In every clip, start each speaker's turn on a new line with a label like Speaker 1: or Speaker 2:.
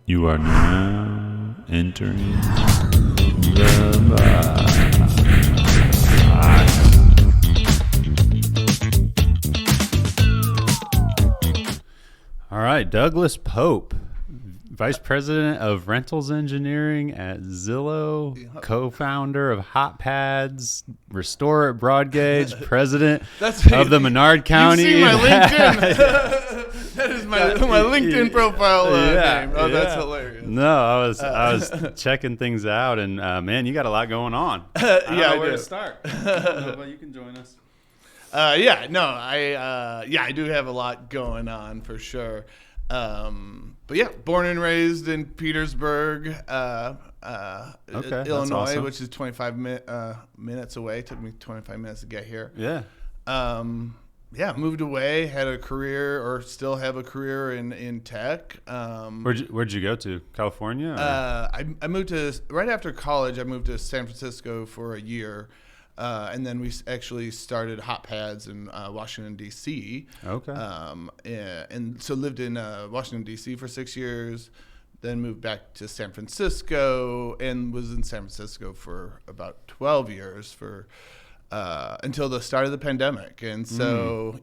Speaker 1: You are now entering the box. All right, Douglas Pope, Vice President of Rentals Engineering at Zillow, co-founder of HotPads, Restore at Broadgauge, President of the Menard County.
Speaker 2: You see my LinkedIn. That is my LinkedIn profile name. Oh, that's hilarious.
Speaker 1: No, I was checking things out, and man, you got a lot going on. I don't know where to start. But you can join us.
Speaker 2: I do have a lot going on for sure. But yeah, born and raised in Petersburg, Illinois,
Speaker 1: awesome.
Speaker 2: which is 25 minutes away. It took me 25 minutes to get here.
Speaker 1: Yeah.
Speaker 2: Moved away, had a career, or still have a career in tech.
Speaker 1: Where'd you go to? California?
Speaker 2: I moved to, right after college, I moved to San Francisco for a year. And then we actually started HotPads in Washington, D.C.
Speaker 1: Okay.
Speaker 2: And so lived in Washington, D.C. for 6 years, then moved back to San Francisco and was in San Francisco for about 12 years until the start of the pandemic. And so,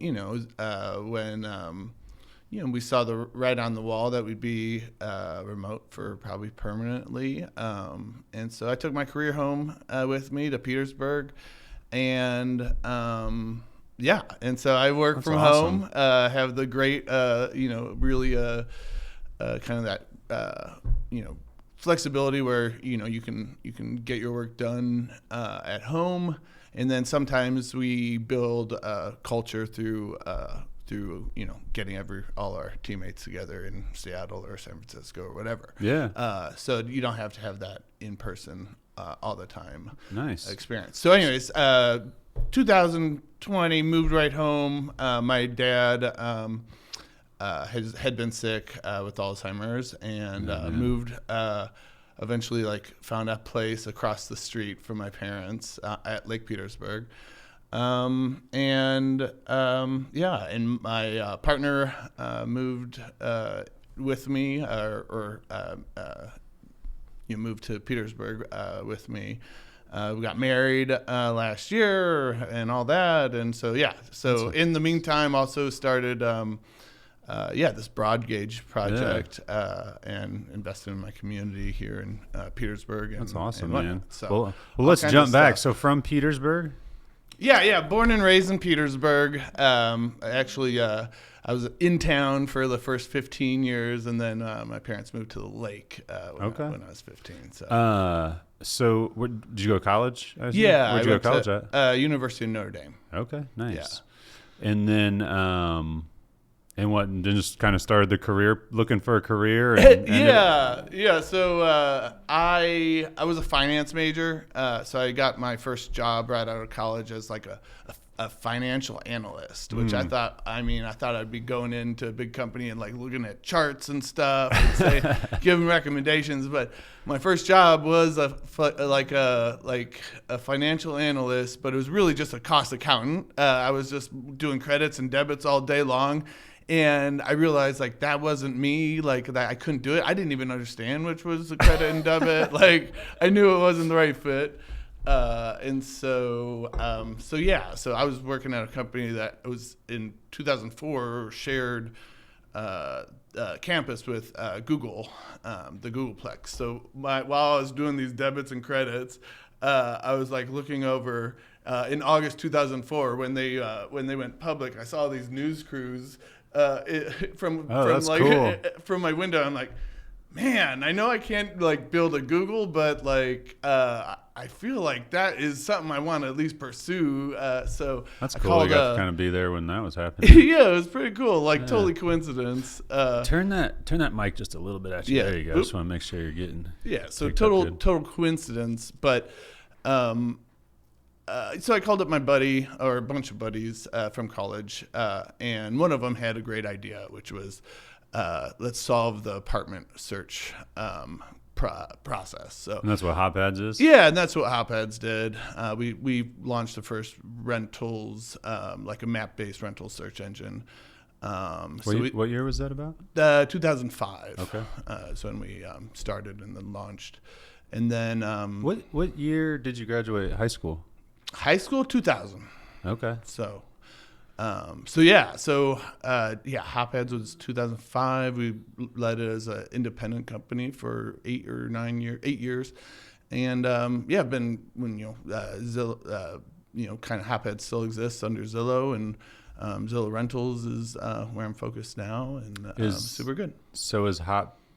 Speaker 2: when we saw the write on the wall that we'd be remote for probably permanently. And so I took my career home with me to Petersburg. And and so I work from home, have the great, really kind of that, flexibility where, you can get your work done at home. And then sometimes we build culture through getting all our teammates together in Seattle or San Francisco or whatever.
Speaker 1: Yeah.
Speaker 2: So you don't have to have that in person all the time.
Speaker 1: Nice
Speaker 2: experience. So, anyways, 2020 moved right home. My dad had been sick with Alzheimer's and moved. Eventually, found a place across the street from my parents at Lake Petersburg. And my partner moved with me, moved to Petersburg with me. We got married last year and all that, and so in the meantime, also started this Broadgauge project and invested in my community here in Petersburg.
Speaker 1: That's awesome, man.
Speaker 2: So,
Speaker 1: well, let's jump back. So from Petersburg.
Speaker 2: Yeah. Born and raised in Petersburg. I was in town for the first 15 years, and then my parents moved to the lake when I was 15.
Speaker 1: So did you go to college?
Speaker 2: Where'd
Speaker 1: you go to college at?
Speaker 2: University of Notre Dame.
Speaker 1: Okay, nice. Yeah. And then, then just kind of started the career, looking for a career.
Speaker 2: So I was a finance major. So I got my first job right out of college as a financial analyst, which I thought I'd be going into a big company and looking at charts and stuff and giving recommendations. But my first job was a financial analyst, but it was really just a cost accountant. I was just doing credits and debits all day long. And I realized that wasn't me, that I couldn't do it. I didn't even understand which was the credit and debit. I knew it wasn't the right fit. So I was working at a company that was in 2004 shared campus with Google, the Googleplex. So while I was doing these debits and credits, I was looking over in August 2004 when they went public. I saw these news crews from my window. I'm like, man, I know I can't build a Google, but I feel like that is something I want to at least pursue. So
Speaker 1: that's cool. I got to kind of be there when that was happening.
Speaker 2: Yeah, it was pretty cool. Totally coincidence.
Speaker 1: Turn that mic just a little bit at you. Yeah. There you go. I just want to make sure you're getting.
Speaker 2: Yeah. So total coincidence, but. So I called up my buddy, or a bunch of buddies from college, and one of them had a great idea, which was let's solve the apartment search process. So
Speaker 1: and that's what HotPads is?
Speaker 2: Yeah, and that's what HotPads did. We launched the first rentals, a map-based rental search engine
Speaker 1: What year was that about?
Speaker 2: 2005.
Speaker 1: Okay.
Speaker 2: So when we started and then launched. And then
Speaker 1: What year did you graduate high school?
Speaker 2: high school, 2000.
Speaker 1: Okay.
Speaker 2: So HotPads was 2005. We led it as an independent company for 8 years, and I've been Zillow, kind of HotPads still exists under Zillow, and Zillow Rentals is where I'm focused now, and super good.
Speaker 1: So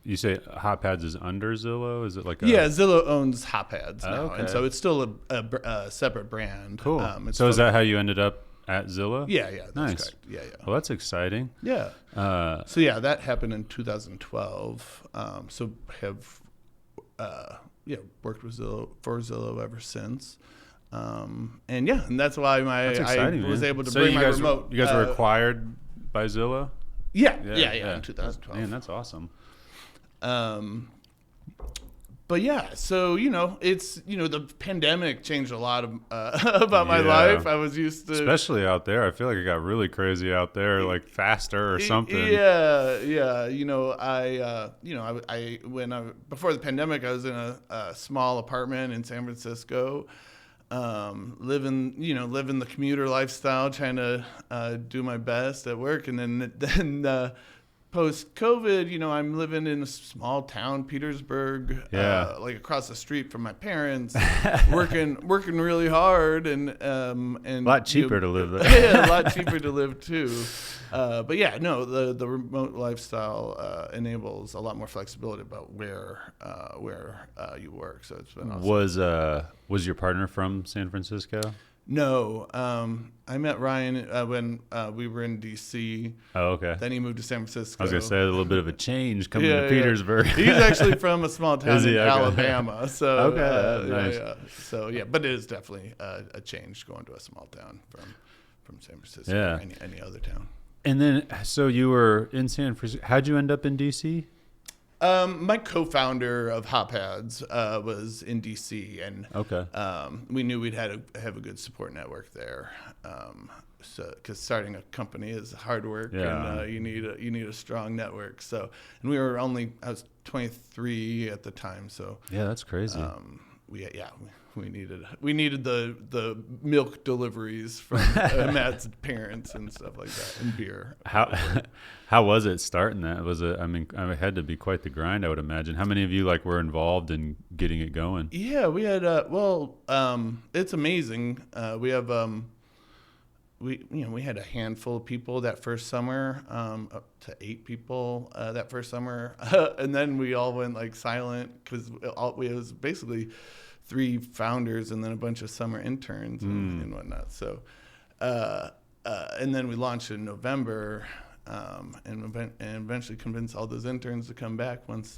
Speaker 1: you say HotPads is under Zillow? Is it like
Speaker 2: Zillow owns HotPads now,
Speaker 1: okay.
Speaker 2: and so it's still a separate brand.
Speaker 1: Cool. So is that how you ended up at Zillow?
Speaker 2: Yeah, that's
Speaker 1: nice.
Speaker 2: correct. Yeah.
Speaker 1: Well, that's exciting.
Speaker 2: Yeah. That happened in 2012. So have worked with Zillow ever since. And that's why I was able to bring my remote.
Speaker 1: You guys were acquired by Zillow?
Speaker 2: Yeah, in 2012.
Speaker 1: Man, that's awesome.
Speaker 2: But so it's the pandemic changed a lot of about my life. I was used to,
Speaker 1: especially out there. I feel like it got really crazy out there, like faster or something.
Speaker 2: Yeah. Before the pandemic, I was in a small apartment in San Francisco, living the commuter lifestyle, trying to do my best at work, and then. Post-COVID, I'm living in a small town, Petersburg, like across the street from my parents, working really hard, and
Speaker 1: a lot cheaper to live there.
Speaker 2: Yeah, a lot cheaper to live too. The remote lifestyle enables a lot more flexibility about where you work. So it's been awesome.
Speaker 1: Was your partner from San Francisco?
Speaker 2: No, I met Ryan when we were in D.C.
Speaker 1: Oh, okay.
Speaker 2: Then he moved to San Francisco.
Speaker 1: I was going to say a little bit of a change coming to Petersburg.
Speaker 2: He's actually from a small town in Alabama. So,
Speaker 1: okay, nice.
Speaker 2: So, but it is definitely a change going to a small town from San Francisco or any other town.
Speaker 1: And then, so you were in San Francisco. How'd you end up in D.C.?
Speaker 2: My co-founder of HotPads was in DC, and we knew we'd have a good support network there. Because starting a company is hard work, and you need a strong network. So, and I was 23 at the time. So
Speaker 1: that's crazy.
Speaker 2: We needed the milk deliveries from Matt's parents and stuff like that, and beer.
Speaker 1: How was it starting that? It had to be quite the grind, I would imagine. How many of you were involved in getting it going?
Speaker 2: Yeah, we had it's amazing. We have we had a handful of people that first summer, up to 8 people that first summer, and then we all went silent because it was basically 3 founders and then a bunch of summer interns and whatnot. So, and then we launched in November, and eventually convinced all those interns to come back once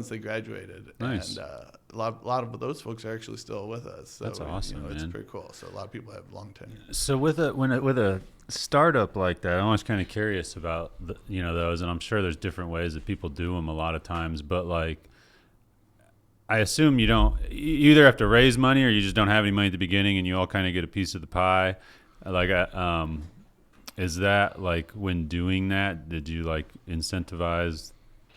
Speaker 2: they graduated.
Speaker 1: Nice.
Speaker 2: And a lot of those folks are actually still with us. So,
Speaker 1: that's awesome, man.
Speaker 2: It's pretty cool. So a lot of people have long tenure.
Speaker 1: So with a startup like that, I'm always kind of curious about those, and I'm sure there's different ways that people do them a lot of times, but I assume you either have to raise money or you just don't have any money at the beginning and you all kind of get a piece of the pie. Is that when doing that, did you incentivize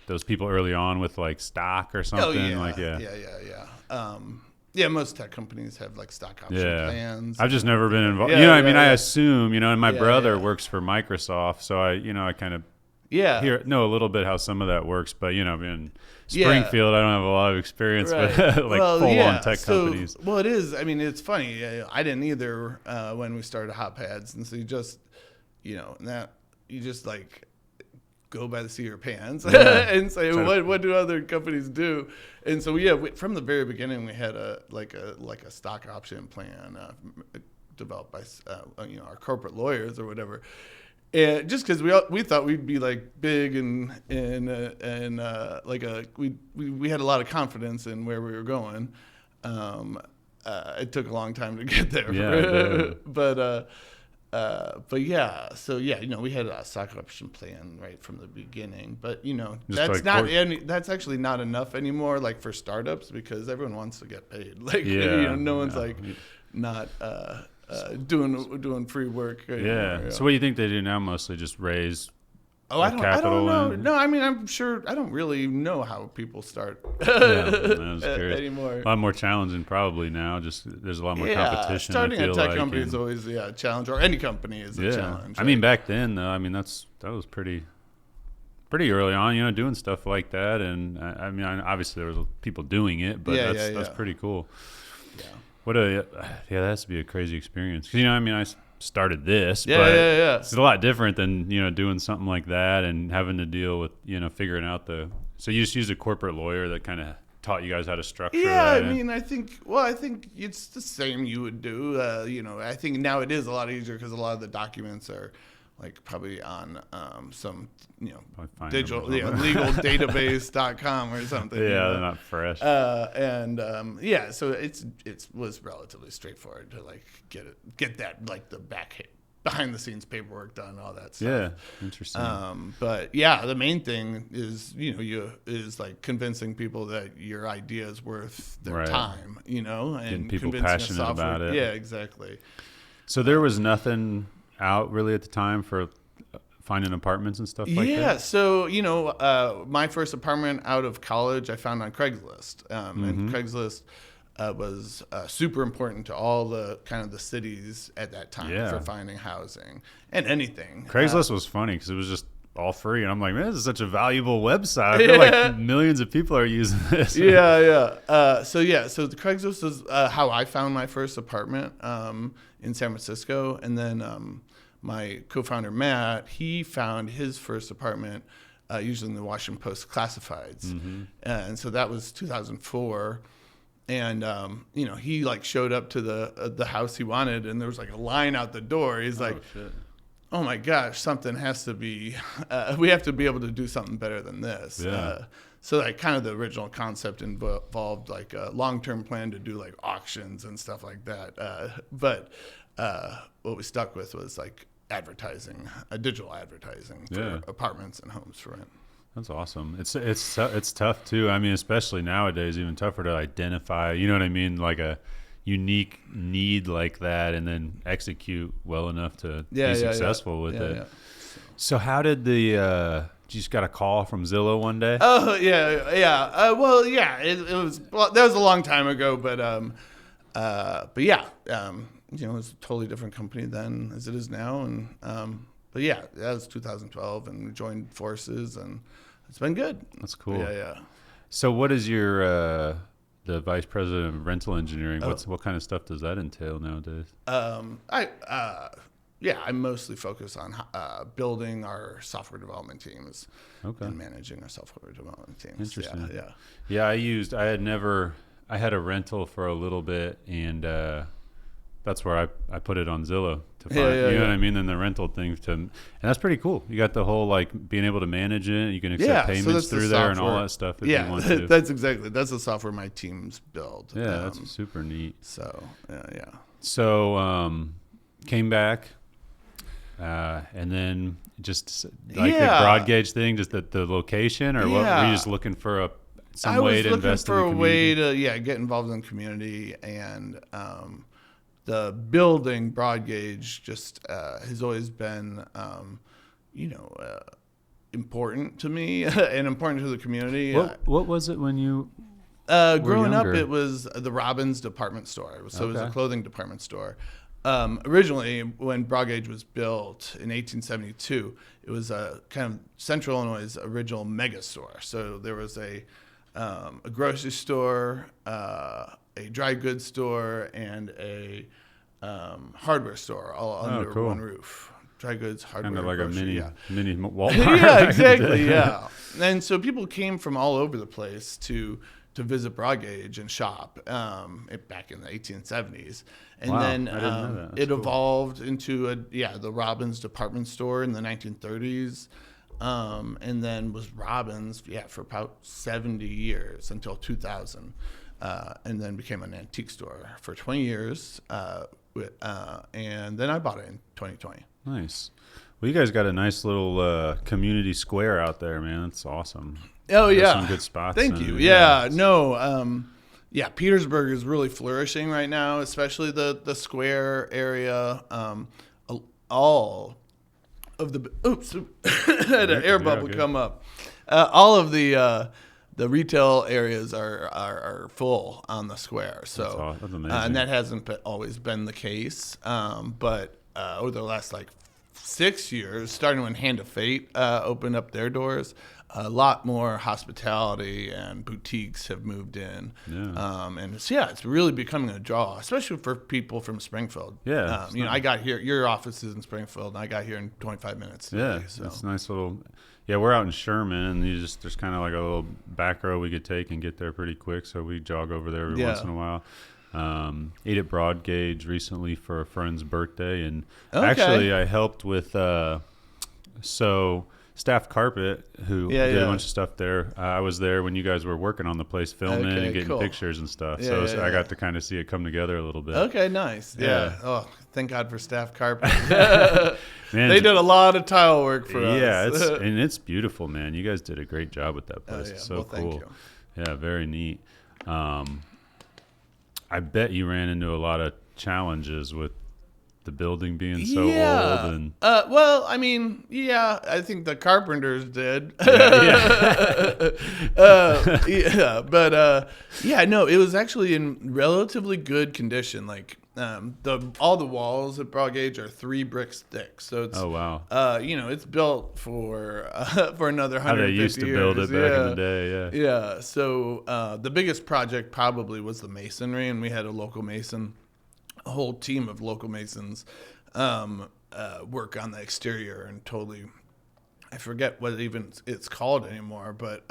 Speaker 1: those people early on with stock or something?
Speaker 2: Most tech companies have stock option plans.
Speaker 1: I've just never been involved. I assume, and my brother works for Microsoft, so I kind of know a little bit how some of that works, but in Springfield, I don't have a lot of experience with full-on tech companies.
Speaker 2: Well, it is. It's funny. I didn't either when we started HotPads, and so you just, go by the seat of your pants and say, what do other companies do? And so from the very beginning, we had a stock option plan developed by our corporate lawyers or whatever. And just because we thought we'd be big and we had a lot of confidence in where we were going. It took a long time to get there, we had a stock option plan right from the beginning. But that's actually not enough anymore. For startups, because everyone wants to get paid. No one's not. doing free work.
Speaker 1: Yeah. So what do you think they do now? Mostly just raise
Speaker 2: I don't know.
Speaker 1: and...
Speaker 2: No, I mean, I'm sure. I don't really know how people start anymore.
Speaker 1: A lot more challenging probably now. Just there's a lot more competition.
Speaker 2: Starting a tech company is always a challenge, or any company is a challenge.
Speaker 1: I mean, back then though, I mean that was pretty early on, doing stuff like that. And I mean, obviously there was people doing it, but that's pretty cool. Yeah. That has to be a crazy experience. 'Cause, I mean, I started this, but it's a lot different than, doing something like that and having to deal with, figuring out so you just use a corporate lawyer that kind of taught you guys how to structure that.
Speaker 2: I mean, I think it's the same you would do. I think now it is a lot easier because a lot of the documents are like probably on some digital legal database.com or something.
Speaker 1: They're not fresh.
Speaker 2: So it was relatively straightforward to like get that like the behind the scenes paperwork done, all that stuff.
Speaker 1: Yeah, interesting.
Speaker 2: But the main thing is is like convincing people that your idea is worth their time, and
Speaker 1: getting people passionate about it.
Speaker 2: Yeah, exactly.
Speaker 1: So there was nothing out really at the time for finding apartments and stuff like that?
Speaker 2: Yeah, so my first apartment out of college I found on Craigslist, and Craigslist was super important to all the kind of the cities at that time for finding housing and anything.
Speaker 1: Craigslist was funny because it was just all free, and I'm like, man, this is such a valuable website. I feel like millions of people are using this.
Speaker 2: So the Craigslist was how I found my first apartment in San Francisco, and then my co-founder Matt, he found his first apartment using the Washington Post classifieds, and so that was 2004. And he like showed up to the house he wanted, and there was like a line out the door. He's like,
Speaker 1: shit.
Speaker 2: Oh my gosh, something has to be, we have to be able to do something better than this. So like kind of the original concept involved like a long-term plan to do like auctions and stuff like that. But what we stuck with was like advertising, digital advertising for apartments and homes for rent.
Speaker 1: That's awesome. It's tough too. I mean, especially nowadays, even tougher to identify, you know what I mean? Like a unique need like that, and then execute well enough to be successful with it. Yeah. So how did you just got a call from Zillow one day?
Speaker 2: Oh yeah. It was, that was a long time ago, but it was a totally different company then as it is now, and that was 2012, and we joined forces, and it's been good.
Speaker 1: That's cool.
Speaker 2: Yeah.
Speaker 1: So what is your the vice president of rental engineering? What kind of stuff does that entail nowadays?
Speaker 2: I mostly focus on building our software development teams and managing our software development teams.
Speaker 1: Interesting.
Speaker 2: Yeah.
Speaker 1: I had a rental for a little bit, and that's where I put it on Zillow to find, you know what I mean? And the rental thing and that's pretty cool. You got the whole, like, being able to manage it. You can accept payments through there and all that stuff if you want to.
Speaker 2: That's the software my teams build.
Speaker 1: Yeah, that's super neat.
Speaker 2: So, yeah.
Speaker 1: So, came back, and then just like the Broadgauge thing, just the location, or what were you just looking for some way to invest in the community?
Speaker 2: I was looking for a way to get involved in the community, and the building Broadgauge just has always been important to me and important to the community.
Speaker 1: What was it when you
Speaker 2: growing up? It was the Robbins department store. So it was a clothing department store. Originally, when Broadgauge was built in 1872, it was a kind of Central Illinois' original mega store. So there was a grocery store, a dry goods store, and a hardware store all under one roof. Dry goods, hardware,
Speaker 1: kind of like
Speaker 2: grocery,
Speaker 1: a mini Walmart.
Speaker 2: Yeah, exactly. Yeah, and so people came from all over the place to visit Broadgauge and shop back in the 1870s, and then it evolved into the Robbins department store in the 1930s. And then was Robbins, for about 70 years until 2000, and then became an antique store for 20 years. And then I bought it in 2020.
Speaker 1: Nice. Well, you guys got a nice little community square out there, man. That's awesome.
Speaker 2: Oh,
Speaker 1: There's some good spots.
Speaker 2: Thank you. Petersburg is really flourishing right now, especially the square area. All of the had an air bubble come up. All of the retail areas are full on the square. So
Speaker 1: that's amazing.
Speaker 2: And that hasn't always been the case. But over the last 6 years, starting when Hand of Fate opened up their doors, a lot more hospitality and boutiques have moved in. And it's really becoming a draw, especially for people from Springfield. I got here, your office is in Springfield, and I got here in 25 minutes today. So
Speaker 1: it's a nice little, we're out in Sherman, and there's kind of like a little back row we could take and get there pretty quick, so we jog over there every once in a while. Ate at Broadgauge recently for a friend's birthday, and actually I helped with Staff Carpet, who did a bunch of stuff there. I was there when you guys were working on the place, filming and getting pictures and stuff. I got to kind of see it come together a little bit.
Speaker 2: Okay, nice. Oh, thank God for Staff Carpet. Man, they did a lot of tile work for us.
Speaker 1: Yeah, it's beautiful, man. You guys did a great job with that place. It's so cool. Thank you. Yeah, very neat. I bet you ran into a lot of challenges with the building being so old. And
Speaker 2: I think the carpenters did. It was actually in relatively good condition. All the walls at Broadgauge are 3 bricks thick, so it's it's built for another 150 years. How they used to build it back in the day. So the biggest project probably was the masonry, and we had a local mason. A whole team of local masons work on the exterior, and I forget what even it's called anymore, but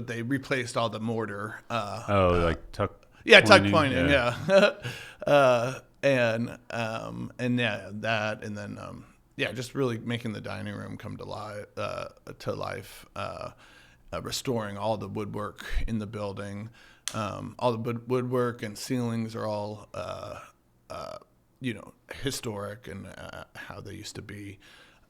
Speaker 2: they replaced all the mortar.
Speaker 1: Tuck
Speaker 2: pointing. Just really making the dining room come to life, restoring all the woodwork in the building. All the woodwork and ceilings are all, historic and how they used to be.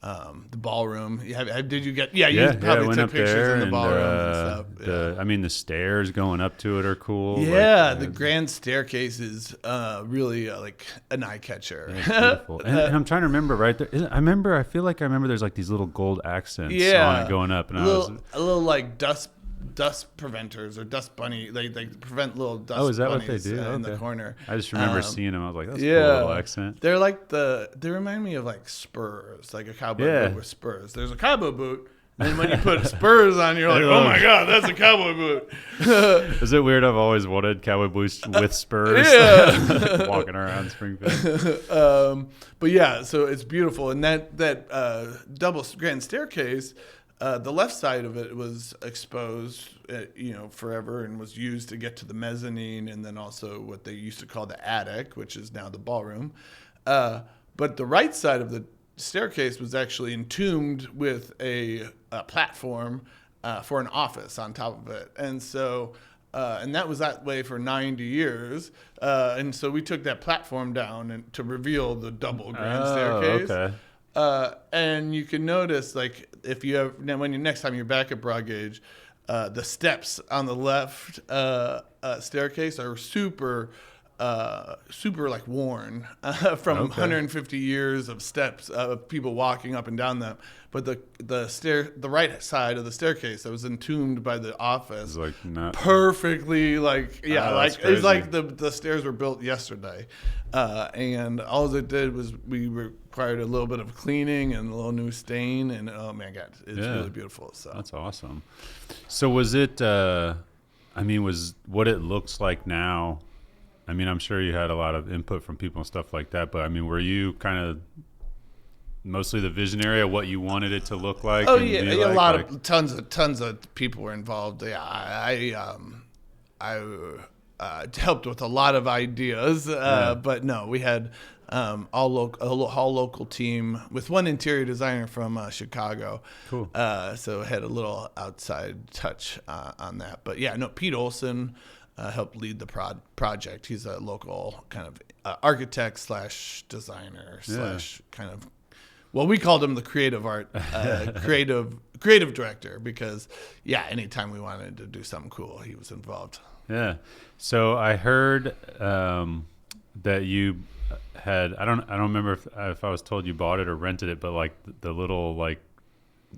Speaker 2: The ballroom. Did you get? Yeah, you probably took pictures in the ballroom and stuff.
Speaker 1: The stairs going up to it are cool.
Speaker 2: Yeah, the grand staircase is really like an eye catcher.
Speaker 1: Beautiful. And I'm trying to remember right there. I feel like I remember there's like these little gold accents on it going up, and
Speaker 2: a little like dust preventers or dust bunny. They prevent little dust.
Speaker 1: Oh, is that
Speaker 2: bunnies
Speaker 1: what they do?
Speaker 2: In the corner?
Speaker 1: I just remember seeing them. I was like, that's a cool little accent.
Speaker 2: They're like they remind me of like spurs, like a cowboy boot with spurs. There's a cowboy boot, and when you put spurs on, you're like, oh my God, that's a cowboy boot.
Speaker 1: Is it weird? I've always wanted cowboy boots with spurs. Walking around Springfield.
Speaker 2: So it's beautiful, and that double grand staircase. The left side of it was exposed, forever, and was used to get to the mezzanine, and then also what they used to call the attic, which is now the ballroom. But the right side of the staircase was actually entombed with a platform for an office on top of it, and so. And that was that way for 90 years. And so we took that platform down to reveal the double grand staircase. Okay. And you can notice, like, if you have next time you're back at Broadgauge, the steps on the left staircase are super like worn from 150 years of steps of people walking up and down them. But the right side of the staircase that was entombed by the office,
Speaker 1: like
Speaker 2: perfectly it's like the stairs were built yesterday, and all it did was we required a little bit of cleaning and a little new stain, and oh my God, it's really beautiful. So
Speaker 1: that's awesome. So was it? Was what it looks like now? I'm sure you had a lot of input from people and stuff like that, but were you kind of mostly the visionary of what you wanted it to look like?
Speaker 2: Oh yeah, a lot of tons of people were involved. Yeah, I helped with a lot of ideas, but no, we had all local team with one interior designer from Chicago.
Speaker 1: Cool.
Speaker 2: So had a little outside touch on that, but yeah, no, Pete Olson. Helped lead the project. He's a local kind of architect / designer / kind of, well, we called him the creative director because, anytime we wanted to do something cool, he was involved.
Speaker 1: Yeah. So I heard that you had I don't remember if I was told you bought it or rented it, but like the little like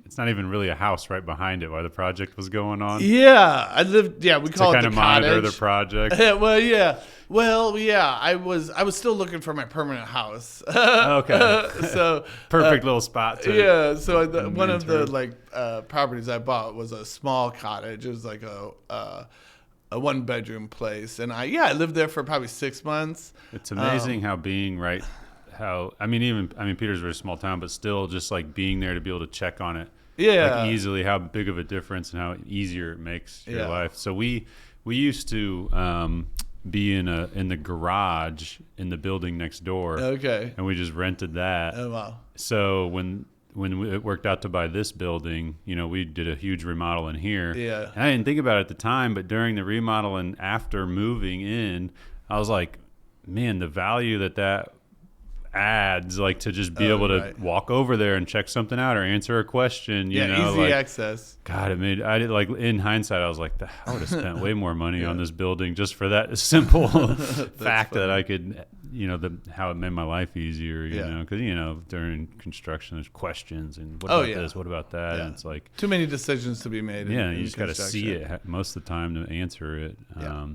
Speaker 1: it's not even really a house right behind it while the project was going on.
Speaker 2: Yeah, I lived. Yeah, we call
Speaker 1: To
Speaker 2: it
Speaker 1: kind
Speaker 2: the
Speaker 1: of monitor
Speaker 2: cottage.
Speaker 1: the project.
Speaker 2: Well, yeah. Well, yeah. I was still looking for my permanent house.
Speaker 1: Okay.
Speaker 2: So
Speaker 1: Perfect little spot to
Speaker 2: yeah. So one of the
Speaker 1: mentor.
Speaker 2: properties I bought was a small cottage. It was like a 1-bedroom place, and I lived there for probably 6 months.
Speaker 1: It's amazing how being right, I mean Petersburg's a small town, but still just like being there to be able to check on it,
Speaker 2: Yeah.
Speaker 1: like easily how big of a difference and how easier it makes your
Speaker 2: Yeah.
Speaker 1: life. So we used to be in the garage in the building next door,
Speaker 2: Okay.
Speaker 1: and we just rented that.
Speaker 2: Oh wow.
Speaker 1: So when it worked out to buy this building, we did a huge remodel in here.
Speaker 2: Yeah.
Speaker 1: And I didn't think about it at the time, but during the remodel and after moving in, I was like, man, the value that adds, like to just be able to walk over there and check something out or answer a question.
Speaker 2: Easy
Speaker 1: like,
Speaker 2: access.
Speaker 1: God, I did like in hindsight, I was like, I would have spent way more money on this building just for that simple fact that I could, how it made my life easier, because, during construction, there's questions and what about this? What about that?
Speaker 2: Yeah.
Speaker 1: And it's like
Speaker 2: too many decisions to be made.
Speaker 1: Yeah. You just got to see it most of the time to answer it.
Speaker 2: Yeah.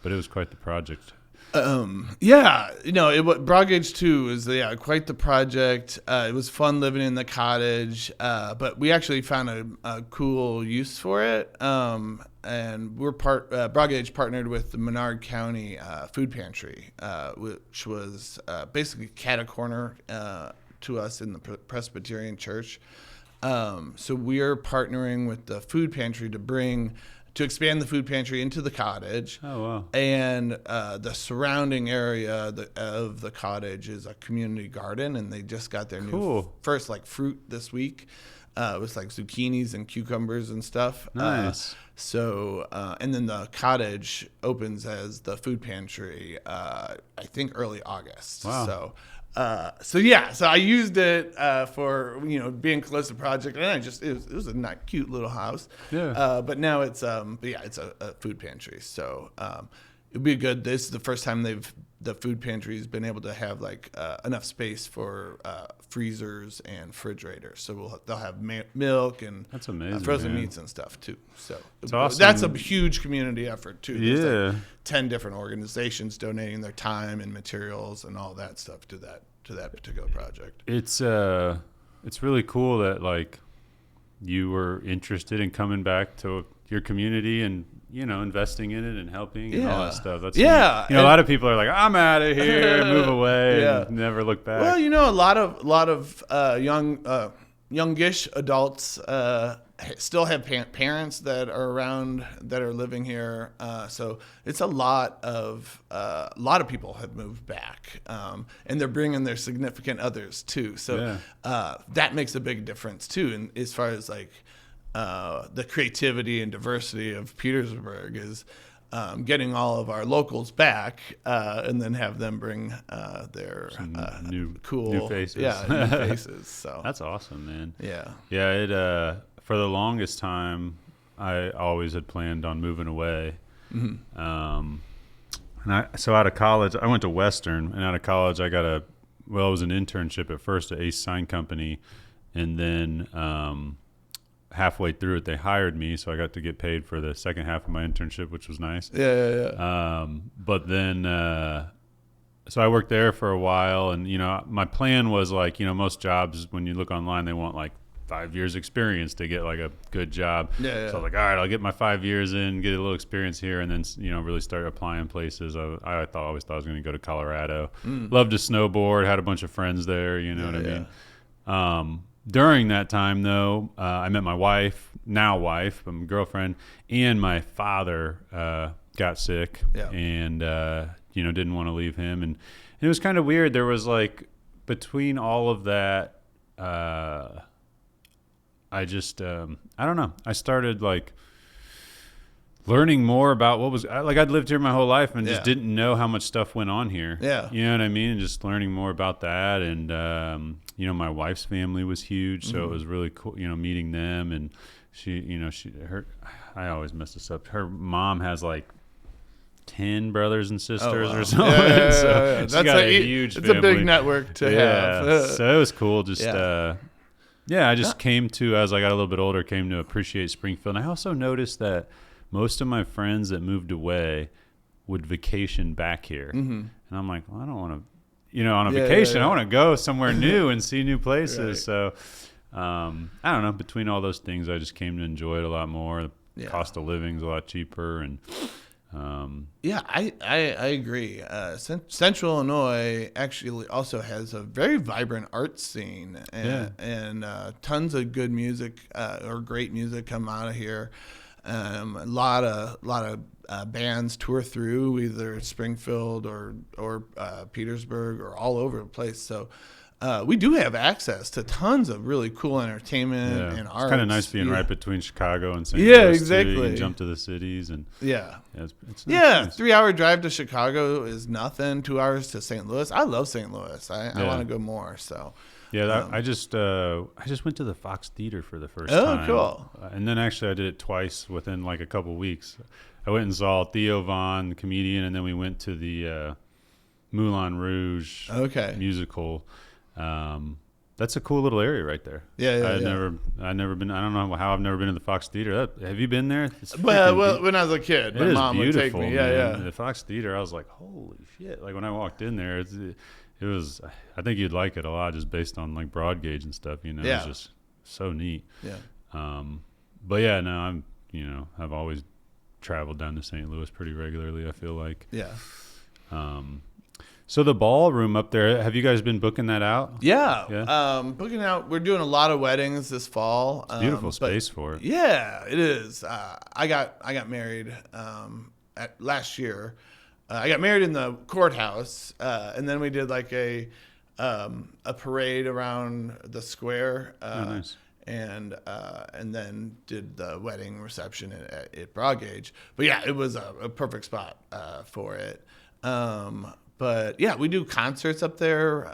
Speaker 1: But it was quite the project.
Speaker 2: Broadgauge 2 is quite the project. It was fun living in the cottage, but we actually found a cool use for it. And we're Broadgauge partnered with the Menard County Food Pantry, which was basically cat-a-corner to us in the Presbyterian Church. So we're partnering with the food pantry to expand the food pantry into the cottage.
Speaker 1: Oh, wow.
Speaker 2: And the surrounding area of the cottage is a community garden, and they just got their new first fruit this week. It was like zucchinis and cucumbers and stuff.
Speaker 1: Nice.
Speaker 2: And then the cottage opens as the food pantry, I think early August.
Speaker 1: Wow.
Speaker 2: So I used it for being close to the project, and it was a nice, cute little house.
Speaker 1: Yeah.
Speaker 2: But now it's it's a food pantry. So it'd be good. This is the first time the food pantry's been able to have enough space for freezers and refrigerators. So they'll have milk and
Speaker 1: that's amazing,
Speaker 2: frozen
Speaker 1: man.
Speaker 2: meets and stuff too. So
Speaker 1: it's awesome.
Speaker 2: That's a huge community effort too. There's 10 different organizations donating their time and materials and all that stuff to that particular project.
Speaker 1: It's really cool that you were interested in coming back to your community and investing in it and helping and all that stuff. That's neat. A lot of people are like, I'm out of here, move away, and never look back.
Speaker 2: Well, a lot of youngish adults still have parents that are around that are living here. So it's a lot of people have moved back, and they're bringing their significant others too. So that makes a big difference too. And as far as the creativity and diversity of Petersburg is getting all of our locals back, and then have them bring their new
Speaker 1: faces.
Speaker 2: New faces. So
Speaker 1: that's awesome, man.
Speaker 2: Yeah.
Speaker 1: It for the longest time, I always had planned on moving away. Mm-hmm. So out of college, I went to Western, and out of college, I got it was an internship at first at Ace Sign Company, and then halfway through it, they hired me, so I got to get paid for the second half of my internship, which was nice.
Speaker 2: Yeah.
Speaker 1: But then, so I worked there for a while, and my plan was most jobs when you look online, they want 5 years experience to get a good job. So I was like, all right, I'll get my 5 years in, get a little experience here, and then really start applying places. I always thought I was going to go to Colorado. Loved to snowboard, had a bunch of friends there. What I mean. During that time, though, I met my wife, my girlfriend, and my father got sick, and didn't want to leave him, and it was kind of weird. There was between all of that, I just I don't know. I started learning more about what was I'd lived here my whole life and just didn't know how much stuff went on here.
Speaker 2: Yeah.
Speaker 1: You know what I mean? And just learning more about that. And, my wife's family was huge. So it was really cool, meeting them. And I always mess this up. Her mom has 10 brothers and sisters
Speaker 2: wow.
Speaker 1: or something.
Speaker 2: Yeah.
Speaker 1: So
Speaker 2: That's
Speaker 1: she got a huge
Speaker 2: It's
Speaker 1: family.
Speaker 2: a big network to have.
Speaker 1: So it was cool. Just I just
Speaker 2: No.
Speaker 1: came to, as I got a little bit older, came to appreciate Springfield. And I also noticed that most of my friends that moved away would vacation back here.
Speaker 2: Mm-hmm.
Speaker 1: And I'm like, well, I don't want to, on a vacation, I want to go somewhere new and see new places.
Speaker 2: Right.
Speaker 1: So I don't know. Between all those things, I just came to enjoy it a lot more. The cost of living is a lot cheaper. And
Speaker 2: I agree. Central Illinois actually also has a very vibrant art scene, and tons of good music or great music come out of here. A lot of bands tour through either Springfield or Petersburg or all over the place. So we do have access to tons of really cool entertainment and art.
Speaker 1: It's kind of nice being right between Chicago and St.
Speaker 2: Yeah,
Speaker 1: Louis.
Speaker 2: exactly.
Speaker 1: You can jump to the cities and it's nice.
Speaker 2: 3-hour drive to Chicago is nothing. 2 hours to St. Louis. I love St. Louis. I want to go more. So
Speaker 1: I just went to the Fox Theater for the first time.
Speaker 2: Oh, cool.
Speaker 1: And then actually I did it twice within like a couple weeks. I went and saw Theo Von, the comedian, and then we went to the Moulin Rouge musical. That's a cool little area right there. I've never been. I don't know how I've never been to the Fox Theater. Have you been there?
Speaker 2: Well, when I was a kid, my mom would take me.
Speaker 1: The Fox Theater, I was like, holy shit! Like when I walked in there, it was. I think you'd like it a lot just based on like Broadgauge and stuff. It was just so neat. But no, I've always traveled down to St. Louis pretty regularly. I feel like. So the ballroom up there, have you guys been booking that out?
Speaker 2: Yeah. Booking out. We're doing a lot of weddings this fall.
Speaker 1: It's beautiful space for it.
Speaker 2: Yeah, it is. I got married last year. I got married in the courthouse, and then we did like a parade around the square.
Speaker 1: Nice.
Speaker 2: And then did the wedding reception at Broadgauge. But yeah, it was a perfect spot for it. But yeah, we do concerts up there.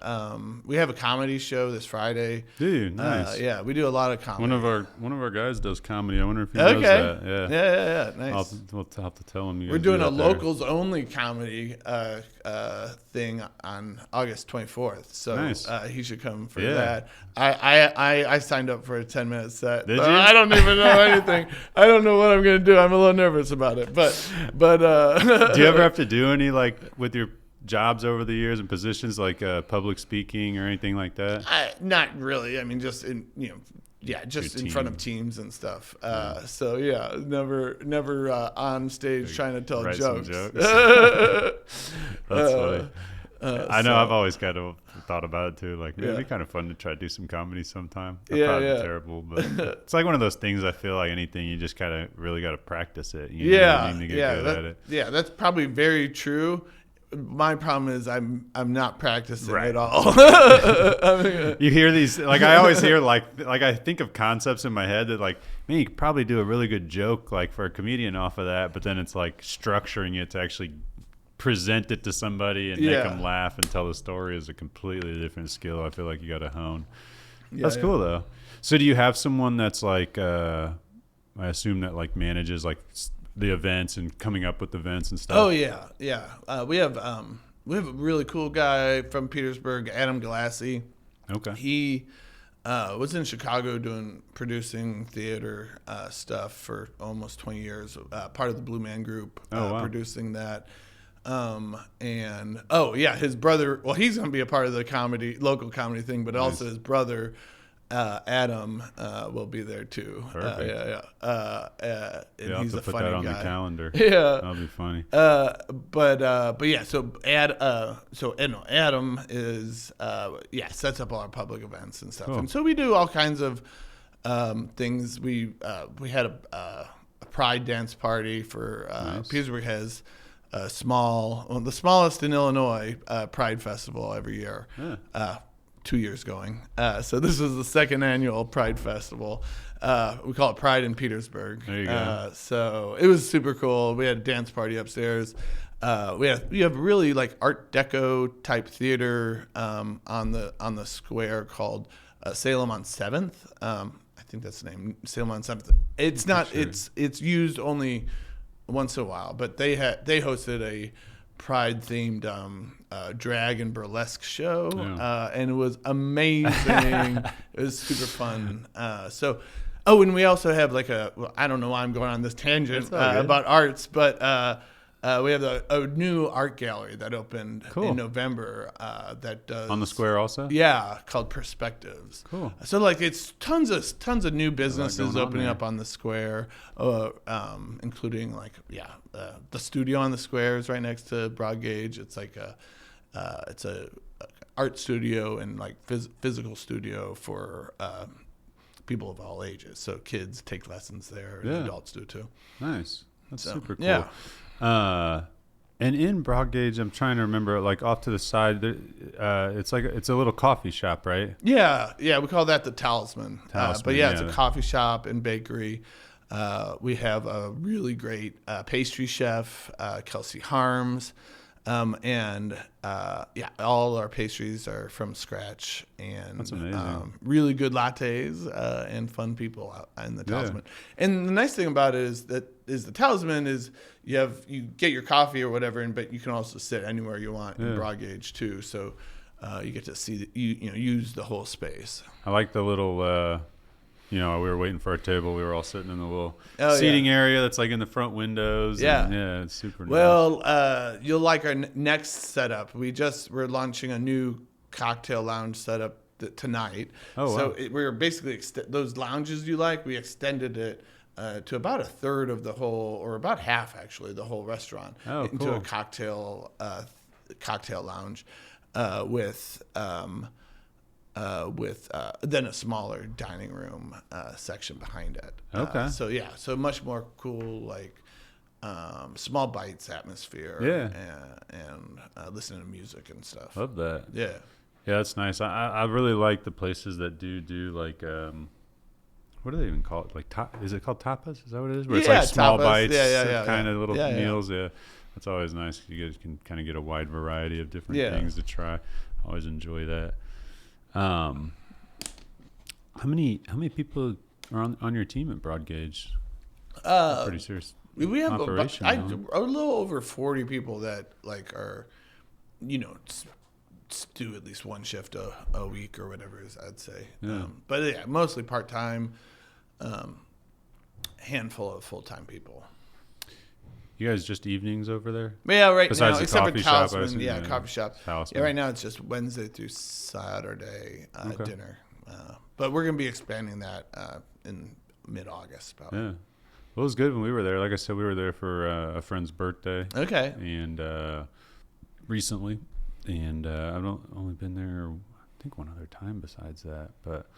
Speaker 2: We have a comedy show this Friday.
Speaker 1: Dude, nice.
Speaker 2: We do a lot of comedy.
Speaker 1: One of our guys does comedy. I wonder if he knows that.
Speaker 2: Yeah. Nice.
Speaker 1: We'll have to tell him.
Speaker 2: We're doing a locals only comedy thing on August 24th. So
Speaker 1: nice.
Speaker 2: He should come for that. I signed up for a 10-minute set.
Speaker 1: Did you?
Speaker 2: I don't even know anything. I don't know what I'm going to do. I'm a little nervous about it. But
Speaker 1: do you ever have to do any like with your jobs over the years and positions like public speaking or anything like that?
Speaker 2: Not really. I mean, just in in front of teams and stuff. So yeah, never on stage trying to tell jokes.
Speaker 1: That's funny. I know. I've always kind of thought about it too. Like, it'd be kind of fun to try to do some comedy sometime. I'm probably terrible, but it's like one of those things. I feel like anything, you just kind of really got to practice it. You know what I mean, to get good at it.
Speaker 2: Yeah, that's probably very true. My problem is I'm not practicing at all.
Speaker 1: You hear these, like I always hear like I think of concepts in my head that like, man, you could probably do a really good joke like for a comedian off of that, but then it's like structuring it to actually present it to somebody and make them laugh and tell the story is a completely different skill. I feel like you got to hone. That's cool though. So do you have someone that's like, I assume that like manages like the events and coming up with events and stuff?
Speaker 2: Oh yeah. We have a really cool guy from Petersburg, Adam Galassi.
Speaker 1: Okay.
Speaker 2: He was in Chicago producing theater stuff for almost 20 years. Part of the Blue Man Group, producing that. His brother. Well, he's going to be a part of the local comedy thing, but also his brother. Adam will be there too.
Speaker 1: Perfect.
Speaker 2: And he's a
Speaker 1: put
Speaker 2: funny
Speaker 1: that on
Speaker 2: guy.
Speaker 1: the calendar.
Speaker 2: Yeah,
Speaker 1: that'll be funny.
Speaker 2: But yeah. So Adam is sets up all our public events and stuff, and so we do all kinds of things. We had a pride dance party for Petersburg has the smallest in Illinois pride festival every year. 2 years going. So this was the second annual Pride Festival. We call it Pride in Petersburg.
Speaker 1: There you go.
Speaker 2: So it was super cool. We had a dance party upstairs. We have really like Art Deco type theater on the square called Salem on 7th. I think that's the name, Salem on 7th. It's not. Sure. It's used only once in a while. But they hosted a Pride themed drag and burlesque show, and it was amazing. It was super fun. And we also have like I don't know why I'm going on this tangent about arts, but we have a new art gallery that opened in November that does
Speaker 1: on the square also.
Speaker 2: Yeah, called Perspectives.
Speaker 1: Cool.
Speaker 2: So like it's tons of new businesses opening up on the square, including like the studio on the square is right next to Broadgauge. It's like it's a art studio and like physical studio for people of all ages. So kids take lessons there, and adults do too.
Speaker 1: Nice. That's super cool.
Speaker 2: Yeah.
Speaker 1: And in Broadgauge, I'm trying to remember, like off to the side, it's a little coffee shop, right?
Speaker 2: Yeah, we call that the Talisman. But it's a coffee shop and bakery. We have a really great pastry chef, Kelsey Harms, and all our pastries are from scratch, and
Speaker 1: that's amazing.
Speaker 2: Really good lattes and fun people out in the Talisman. And the nice thing about it is the Talisman is you get your coffee or whatever, but you can also sit anywhere you want in Broadgauge too. So you get to see use the whole space.
Speaker 1: I like the little. We were waiting for our table. We were all sitting in the little seating area that's like in the front windows.
Speaker 2: Yeah,
Speaker 1: it's super nice.
Speaker 2: Well, you'll like our next setup. We're launching a new cocktail lounge setup tonight.
Speaker 1: Oh, wow.
Speaker 2: So we're basically those lounges you like. We extended it to about a third of the whole, or about half actually, the whole restaurant into a cocktail lounge with then a smaller dining room section behind it.
Speaker 1: Okay.
Speaker 2: So much more cool, like small bites atmosphere. And listening to music and stuff.
Speaker 1: Love that.
Speaker 2: Yeah,
Speaker 1: that's nice. I really like the places that do like what do they even call it? Like is it called tapas? Is that what it is? Where it's like small bites, kind of little meals. Yeah, that's always nice. You guys can kind of get a wide variety of different things to try. Always enjoy that. How many people are on your team at Broadgauge? Pretty serious.
Speaker 2: We have
Speaker 1: operation.
Speaker 2: A little over 40 people that like are, do at least one shift a week or whatever I'd say. But mostly part time. Handful of full time people.
Speaker 1: You guys just evenings over there?
Speaker 2: Yeah, right.
Speaker 1: Besides
Speaker 2: now,
Speaker 1: the
Speaker 2: except
Speaker 1: coffee
Speaker 2: for
Speaker 1: shop,
Speaker 2: Talisman, coffee shop.
Speaker 1: Talisman.
Speaker 2: Yeah, right now it's just Wednesday through Saturday dinner. But we're going to be expanding that in mid-August.
Speaker 1: Yeah. Well, it was good when we were there. Like I said, we were there for a friend's birthday.
Speaker 2: Okay.
Speaker 1: And recently. And I've only been there, I think, one other time besides that. But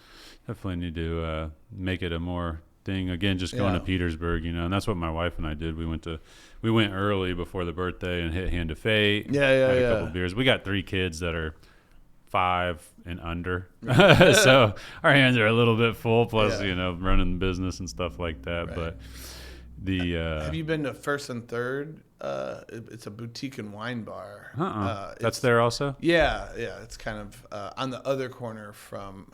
Speaker 1: definitely need to make it a more thing. Again, just going to Petersburg, and that's what my wife and I did. We went early before the birthday and hit Hand of Fate. Had a couple beers. We got 3 kids that are 5 and under. So our hands are a little bit full, plus, running the business and stuff like that. Right. But have
Speaker 2: you been to First and Third? It's a boutique and wine bar.
Speaker 1: That's there also?
Speaker 2: Yeah. It's kind of on the other corner from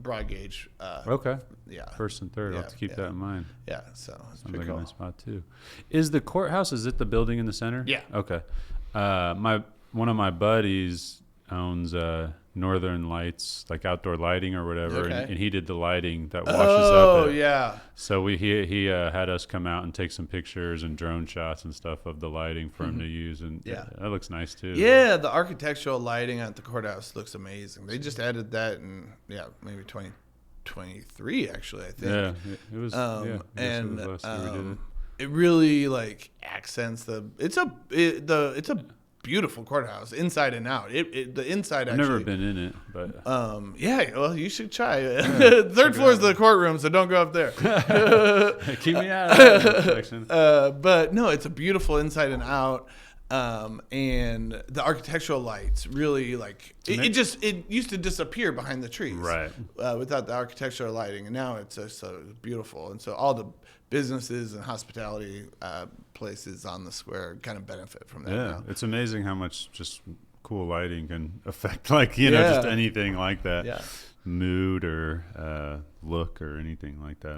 Speaker 2: Broadgauge.
Speaker 1: Okay.
Speaker 2: Yeah.
Speaker 1: First and Third. I'll have to keep that in mind.
Speaker 2: Yeah. So it's
Speaker 1: sounds
Speaker 2: pretty
Speaker 1: like
Speaker 2: cool.
Speaker 1: a nice spot too. Is the courthouse? Is it the building in the center?
Speaker 2: Yeah.
Speaker 1: Okay. One of my buddies owns Northern Lights, like outdoor lighting or whatever, and he did the lighting that washes up.
Speaker 2: Oh yeah.
Speaker 1: So he had us come out and take some pictures and drone shots and stuff of the lighting for him to use, and that looks nice too.
Speaker 2: Yeah, the architectural lighting at the courthouse looks amazing. They just added that in maybe 2023 actually, I think.
Speaker 1: Yeah, it was. And it was last year we did it.
Speaker 2: It really like accents it's a beautiful courthouse inside and out. The inside.
Speaker 1: I've never been in it, but
Speaker 2: well, you should try. Third floor is the courtroom, so don't go up there.
Speaker 1: Keep me out of that section.
Speaker 2: But no, it's a beautiful inside and out. And the architectural lights really like it used to disappear behind the trees,
Speaker 1: right?
Speaker 2: Without the architectural lighting, and now it's so beautiful. And so all the businesses and hospitality places on the square kind of benefit from that.
Speaker 1: Yeah, it's amazing how much just cool lighting can affect like, you know, just anything like that.
Speaker 2: Yeah.
Speaker 1: Mood or look or anything like that.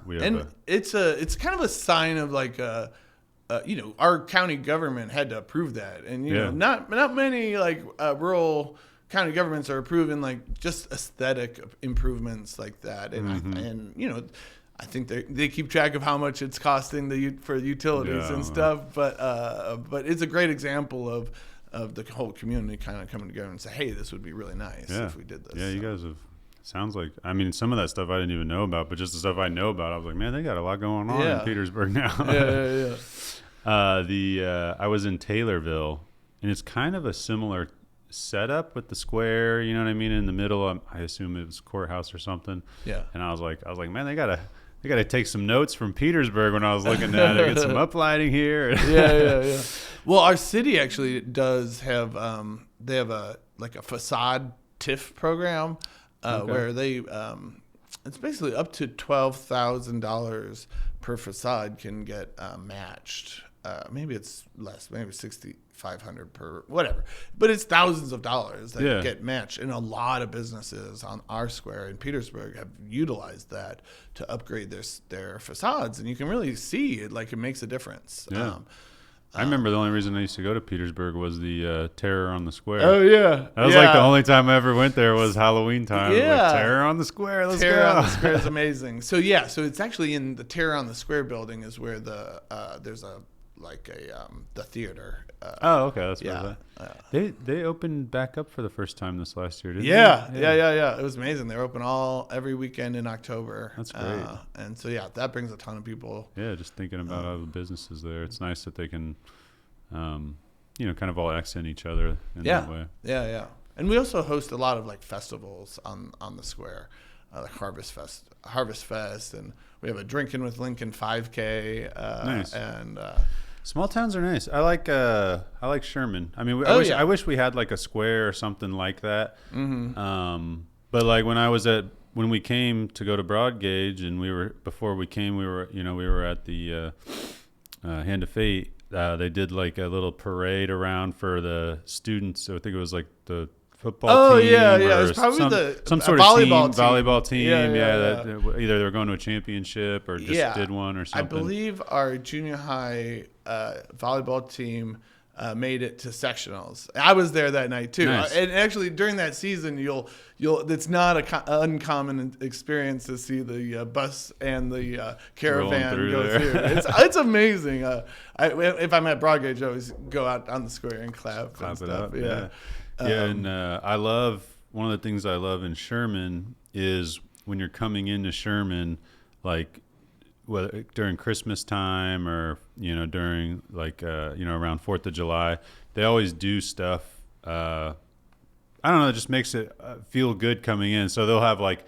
Speaker 1: We have
Speaker 2: it's kind of a sign of like you know, our county government had to approve that, and you know, not many like rural county governments are approving like just aesthetic improvements like that, and and you know, I think they keep track of how much it's costing for utilities and stuff, but it's a great example of the whole community kind of coming together and say, hey, this would be really nice if we did this.
Speaker 1: Yeah, you guys have. Sounds like, I mean, some of that stuff I didn't even know about, but just the stuff I know about, I was like, man, they got a lot going on in Petersburg now. I was in Taylorville, and it's kind of a similar setup with the square, you know what I mean? In the middle, I assume it was courthouse or something. Yeah. And I was like, man, they gotta take some notes from Petersburg when I was looking at it. Get some uplighting here.
Speaker 2: Yeah. Well, our city actually does have, they have a facade TIF program. Where they, it's basically up to $12,000 per facade can get matched. Maybe it's less, maybe $6,500 per whatever, but it's thousands of dollars that get matched. And a lot of businesses on our square in Petersburg have utilized that to upgrade their facades, and you can really see it. Like it makes a difference.
Speaker 1: Yeah. I remember the only reason I used to go to Petersburg was the Terror on the Square.
Speaker 2: Oh, yeah.
Speaker 1: That was like the only time I ever went there was Halloween time.
Speaker 2: Yeah.
Speaker 1: Like, Terror on the Square, let's
Speaker 2: Terror
Speaker 1: go.
Speaker 2: on the Square is amazing. So it's actually in the Terror on the Square building is where there's the theater.
Speaker 1: Okay. That's what they opened back up for the first time this last year, didn't they?
Speaker 2: Yeah. It was amazing. They're open every weekend in October.
Speaker 1: That's great.
Speaker 2: And so, that brings a ton of people.
Speaker 1: Yeah, just thinking about all the businesses there. It's nice that they can, you know, kind of all accent each other in that way.
Speaker 2: Yeah. And we also host a lot of like festivals on the square, like Harvest Fest, and we have a Drinking with Lincoln 5K.
Speaker 1: Nice.
Speaker 2: And
Speaker 1: small towns are nice. I like Sherman. I mean, I wish we had like a square or something like that. Mm-hmm. But like when we came to go to Broadgauge, and we were at the Hand of Fate. They did like a little parade around for the students. So I think it was like the football team.
Speaker 2: It's probably
Speaker 1: some sort of volleyball team. Either they were going to a championship or just did one or something.
Speaker 2: I believe our junior high volleyball team made it to sectionals. I was there that night too.
Speaker 1: Nice.
Speaker 2: And actually during that season, it's not an uncommon experience to see the bus and the caravan go through. It's amazing. If I'm at Broadgauge, I always go out on the square and clap and stuff.
Speaker 1: And I love, one of the things I love in Sherman is when you're coming into Sherman, like whether during Christmas time or, you know, during like, you know, around 4th of July, they always do stuff. I don't know, it just makes it feel good coming in. So they'll have like,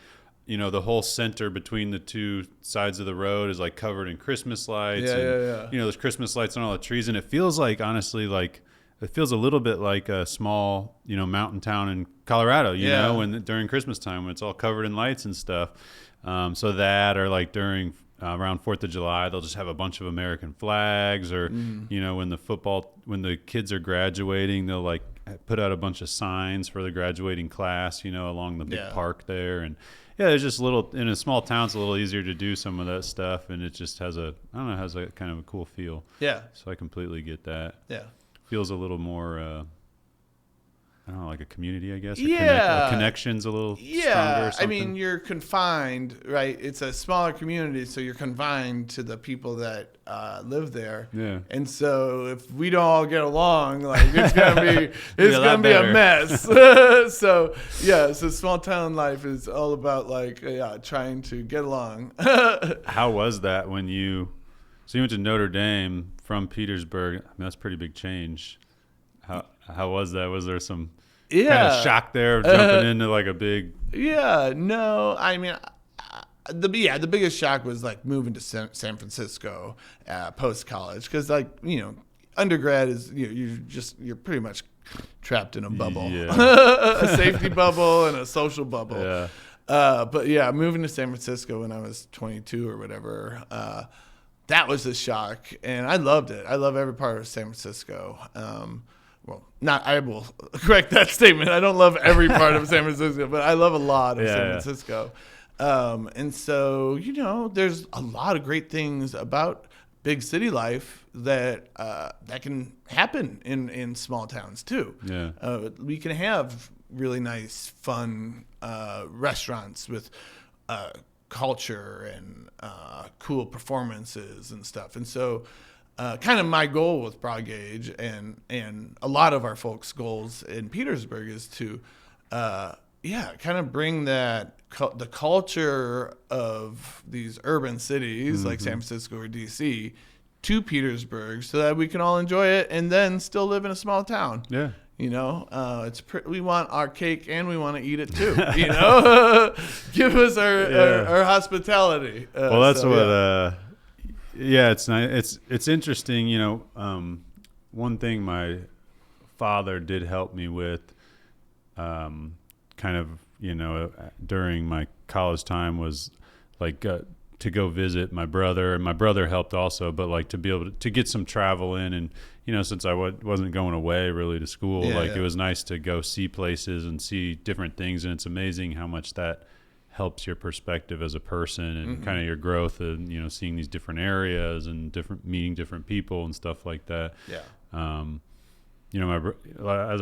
Speaker 1: you know, the whole center between the two sides of the road is like covered in Christmas lights. You know, there's Christmas lights on all the trees, and it feels like, honestly, like it feels a little bit like a small, you know, mountain town in Colorado, you know, during Christmas time when it's all covered in lights and stuff. So that, or like during around 4th of July, they'll just have a bunch of American flags, or, you know, when the kids are graduating, they'll like put out a bunch of signs for the graduating class, you know, along the big park there. And there's just in a small town, it's a little easier to do some of that stuff. And it just has a kind of a cool feel. Yeah. So I completely get that. Yeah. Feels a little more, I don't know, like a community, I guess. A connection's a little stronger or something.
Speaker 2: I mean, you're confined, right? It's a smaller community, so you're confined to the people that live there. Yeah. And so if we don't all get along, like it's gonna be a mess. So small town life is all about like trying to get along.
Speaker 1: How was that when you went to Notre Dame from Petersburg? I mean, that's a pretty big change. How was that? Was there some kind of shock there of jumping into like a big?
Speaker 2: No. I mean, the biggest shock was like moving to San Francisco post college, because like, you know, undergrad is you're pretty much trapped in a bubble, a safety bubble and a social bubble. Yeah. But moving to San Francisco when I was 22 or whatever. That was a shock, and I loved it. I love every part of San Francisco. I will correct that statement. I don't love every part of San Francisco, but I love a lot of San Francisco. And so, there's a lot of great things about big city life that can happen in small towns too. Yeah. We can have really nice, fun restaurants with culture and cool performances and stuff. And so kind of my goal with Broadgauge and a lot of our folks' goals in Petersburg is to kind of bring that the culture of these urban cities like San Francisco or DC to Petersburg so that we can all enjoy it and then still live in a small town. Yeah. We want our cake and we want to eat it too. Give us our hospitality.
Speaker 1: Well, that's it's nice. It's interesting. One thing my father did help me with, kind of, during my college time was like to go visit my brother, and my brother helped also, but like to be able to get some travel in, and since I wasn't going away really to school, it was nice to go see places and see different things, and it's amazing how much that helps your perspective as a person and kind of your growth and seeing these different areas and meeting different people and stuff like that. As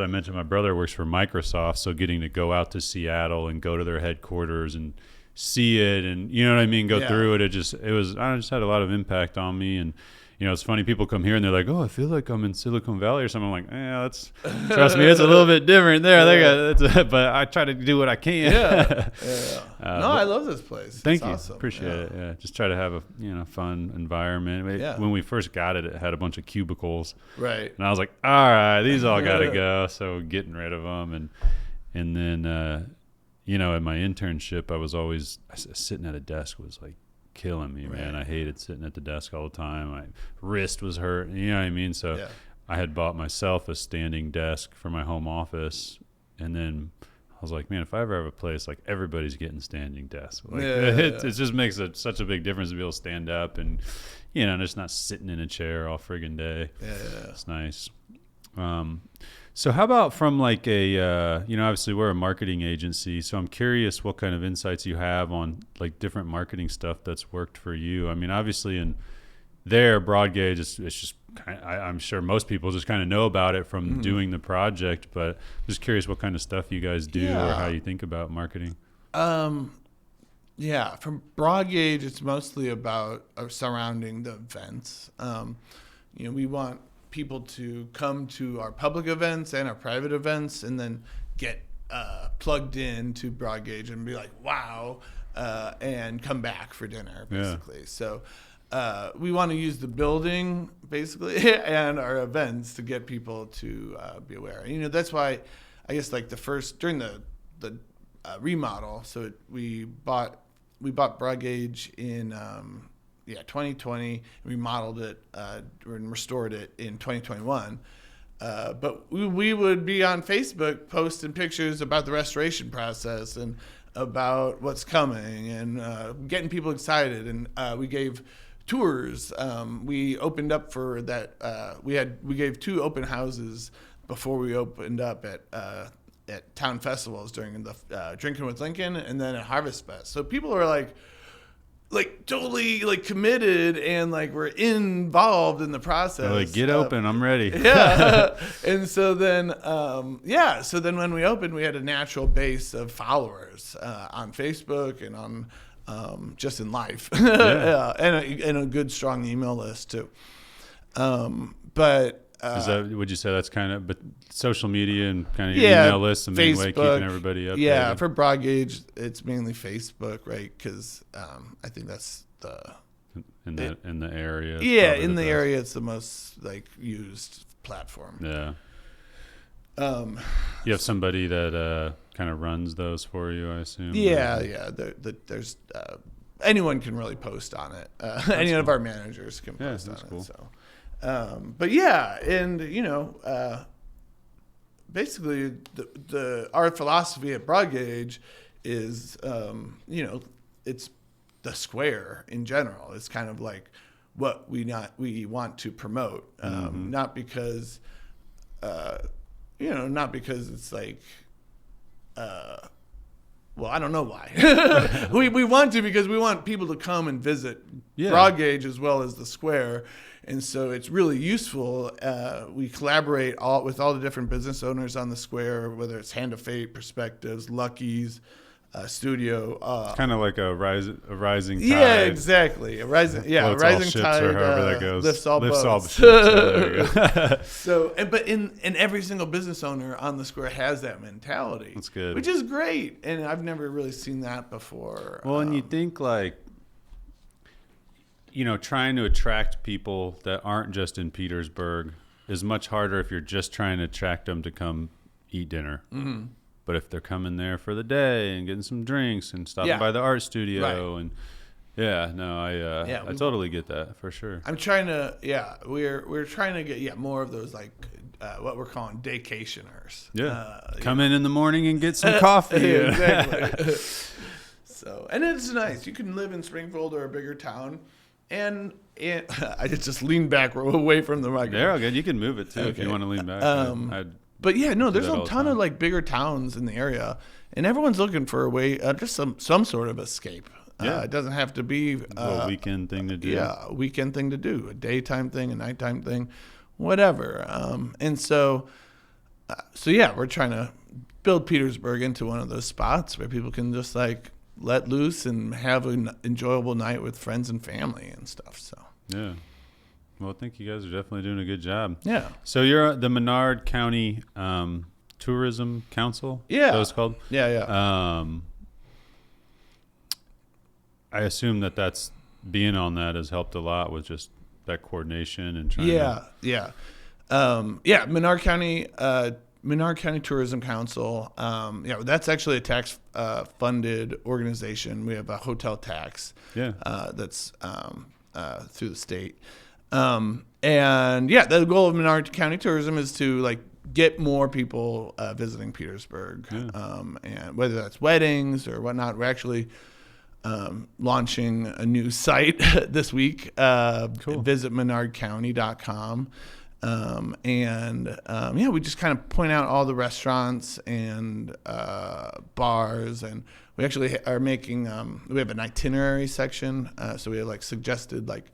Speaker 1: I mentioned, my brother works for Microsoft, so getting to go out to Seattle and go to their headquarters and see it and go through it. I just had a lot of impact on me. And it's funny, people come here and they're like, "Oh, I feel like I'm in Silicon Valley or something." I'm like, trust me, it's a little bit different there. But I try to do what I can.
Speaker 2: I love this place.
Speaker 1: Thank you. Awesome. Appreciate it. Yeah, just try to have a fun environment. When we first got it, it had a bunch of cubicles. Right. And I was like, all right, these all got to go. So getting rid of them, and then at my internship, I was always sitting at a desk was like killing me, man. I hated sitting at the desk all the time. My wrist was hurt. You know what I mean? So I had bought myself a standing desk for my home office, and then I was like, man, if I ever have a place, like everybody's getting standing desks. Like, it just makes such a big difference to be able to stand up and just not sitting in a chair all friggin' day. It's nice. So how about from like obviously we're a marketing agency, so I'm curious what kind of insights you have on like different marketing stuff that's worked for you. I mean, obviously in there, Broadgauge, it's just I'm sure most people just kind of know about it from doing the project, but I'm just curious what kind of stuff you guys do or how you think about marketing.
Speaker 2: From Broadgauge, it's mostly about surrounding the events. We want people to come to our public events and our private events and then get plugged in to Broadgauge and be like, wow, and come back for dinner, basically. So we want to use the building, basically, and our events to get people to be aware. That's why I guess like during the remodel, so we bought Broadgauge in 2020, remodeled it and restored it in 2021. But we would be on Facebook posting pictures about the restoration process and about what's coming and getting people excited. And we gave tours. We opened up for that. We gave 2 open houses before we opened up at town festivals during the Drinking with Lincoln and then at Harvest Fest. So people are like totally like committed and like we're involved in the process.
Speaker 1: They're like, get open, I'm ready.
Speaker 2: And so then when we opened, we had a natural base of followers on Facebook and on just in life. And a good strong email list too. But
Speaker 1: would you say that's kind of, but social media and kind of your email list, the main way keeping everybody up?
Speaker 2: Yeah, for Broadgauge, it's mainly Facebook, right? Because I think that's
Speaker 1: in the area.
Speaker 2: In the area, it's the most like used platform.
Speaker 1: Yeah. You have somebody that kind of runs those for you, I assume.
Speaker 2: There's anyone can really post on it. Any of our managers can post on it. So. Basically our philosophy at Broadgauge is, it's the square in general. It's kind of like what we want to promote, not because not because it's like, well, I don't know why. we want to because we want people to come and visit Broadgauge as well as the square. And so it's really useful. We collaborate with all the different business owners on the square, whether it's Hand of Fate, Perspectives, Lucky's, Studio.
Speaker 1: Kind of like a rising tide.
Speaker 2: Yeah, exactly. A rising tide
Speaker 1: or however that goes.
Speaker 2: lifts all boats.
Speaker 1: Ships. There you go.
Speaker 2: So, but in every single business owner on the square has that mentality.
Speaker 1: That's good.
Speaker 2: Which is great, and I've never really seen that before.
Speaker 1: Well, and you think like, trying to attract people that aren't just in Petersburg is much harder if you're just trying to attract them to come eat dinner. Mm-hmm. But if they're coming there for the day and getting some drinks and stopping by the art studio and I totally get that for sure.
Speaker 2: I'm trying to we're trying to get more of those like what we're calling daycationers.
Speaker 1: Come in the morning and get some coffee.
Speaker 2: Exactly. So, and it's nice. You can live in Springfield or a bigger town, and I just leaned back away from the microphone.
Speaker 1: There, good. You can move it too if you want to lean back.
Speaker 2: But there's a ton of like bigger towns in the area, and everyone's looking for a way, just some sort of escape. It doesn't have to be
Speaker 1: a weekend thing to do.
Speaker 2: Yeah, a weekend thing to do, a daytime thing, a nighttime thing, whatever. And so we're trying to build Petersburg into one of those spots where people can just like let loose and have an enjoyable night with friends and family and stuff. So
Speaker 1: yeah. Well, I think you guys are definitely doing a good job.
Speaker 2: Yeah.
Speaker 1: So you're the Menard County Tourism Council?
Speaker 2: Yeah.
Speaker 1: That was called?
Speaker 2: Yeah.
Speaker 1: I assume that's being on that has helped a lot with just that coordination and trying
Speaker 2: Menard County Tourism Council. That's actually a tax funded organization. We have a hotel tax that's through the state. The goal of Menard County Tourism is to like get more people visiting Petersburg, and whether that's weddings or whatnot. We're actually launching a new site this week. Visit menardcounty.com. We just kind of point out all the restaurants and bars, and we actually are making we have an itinerary section, so we have like suggested like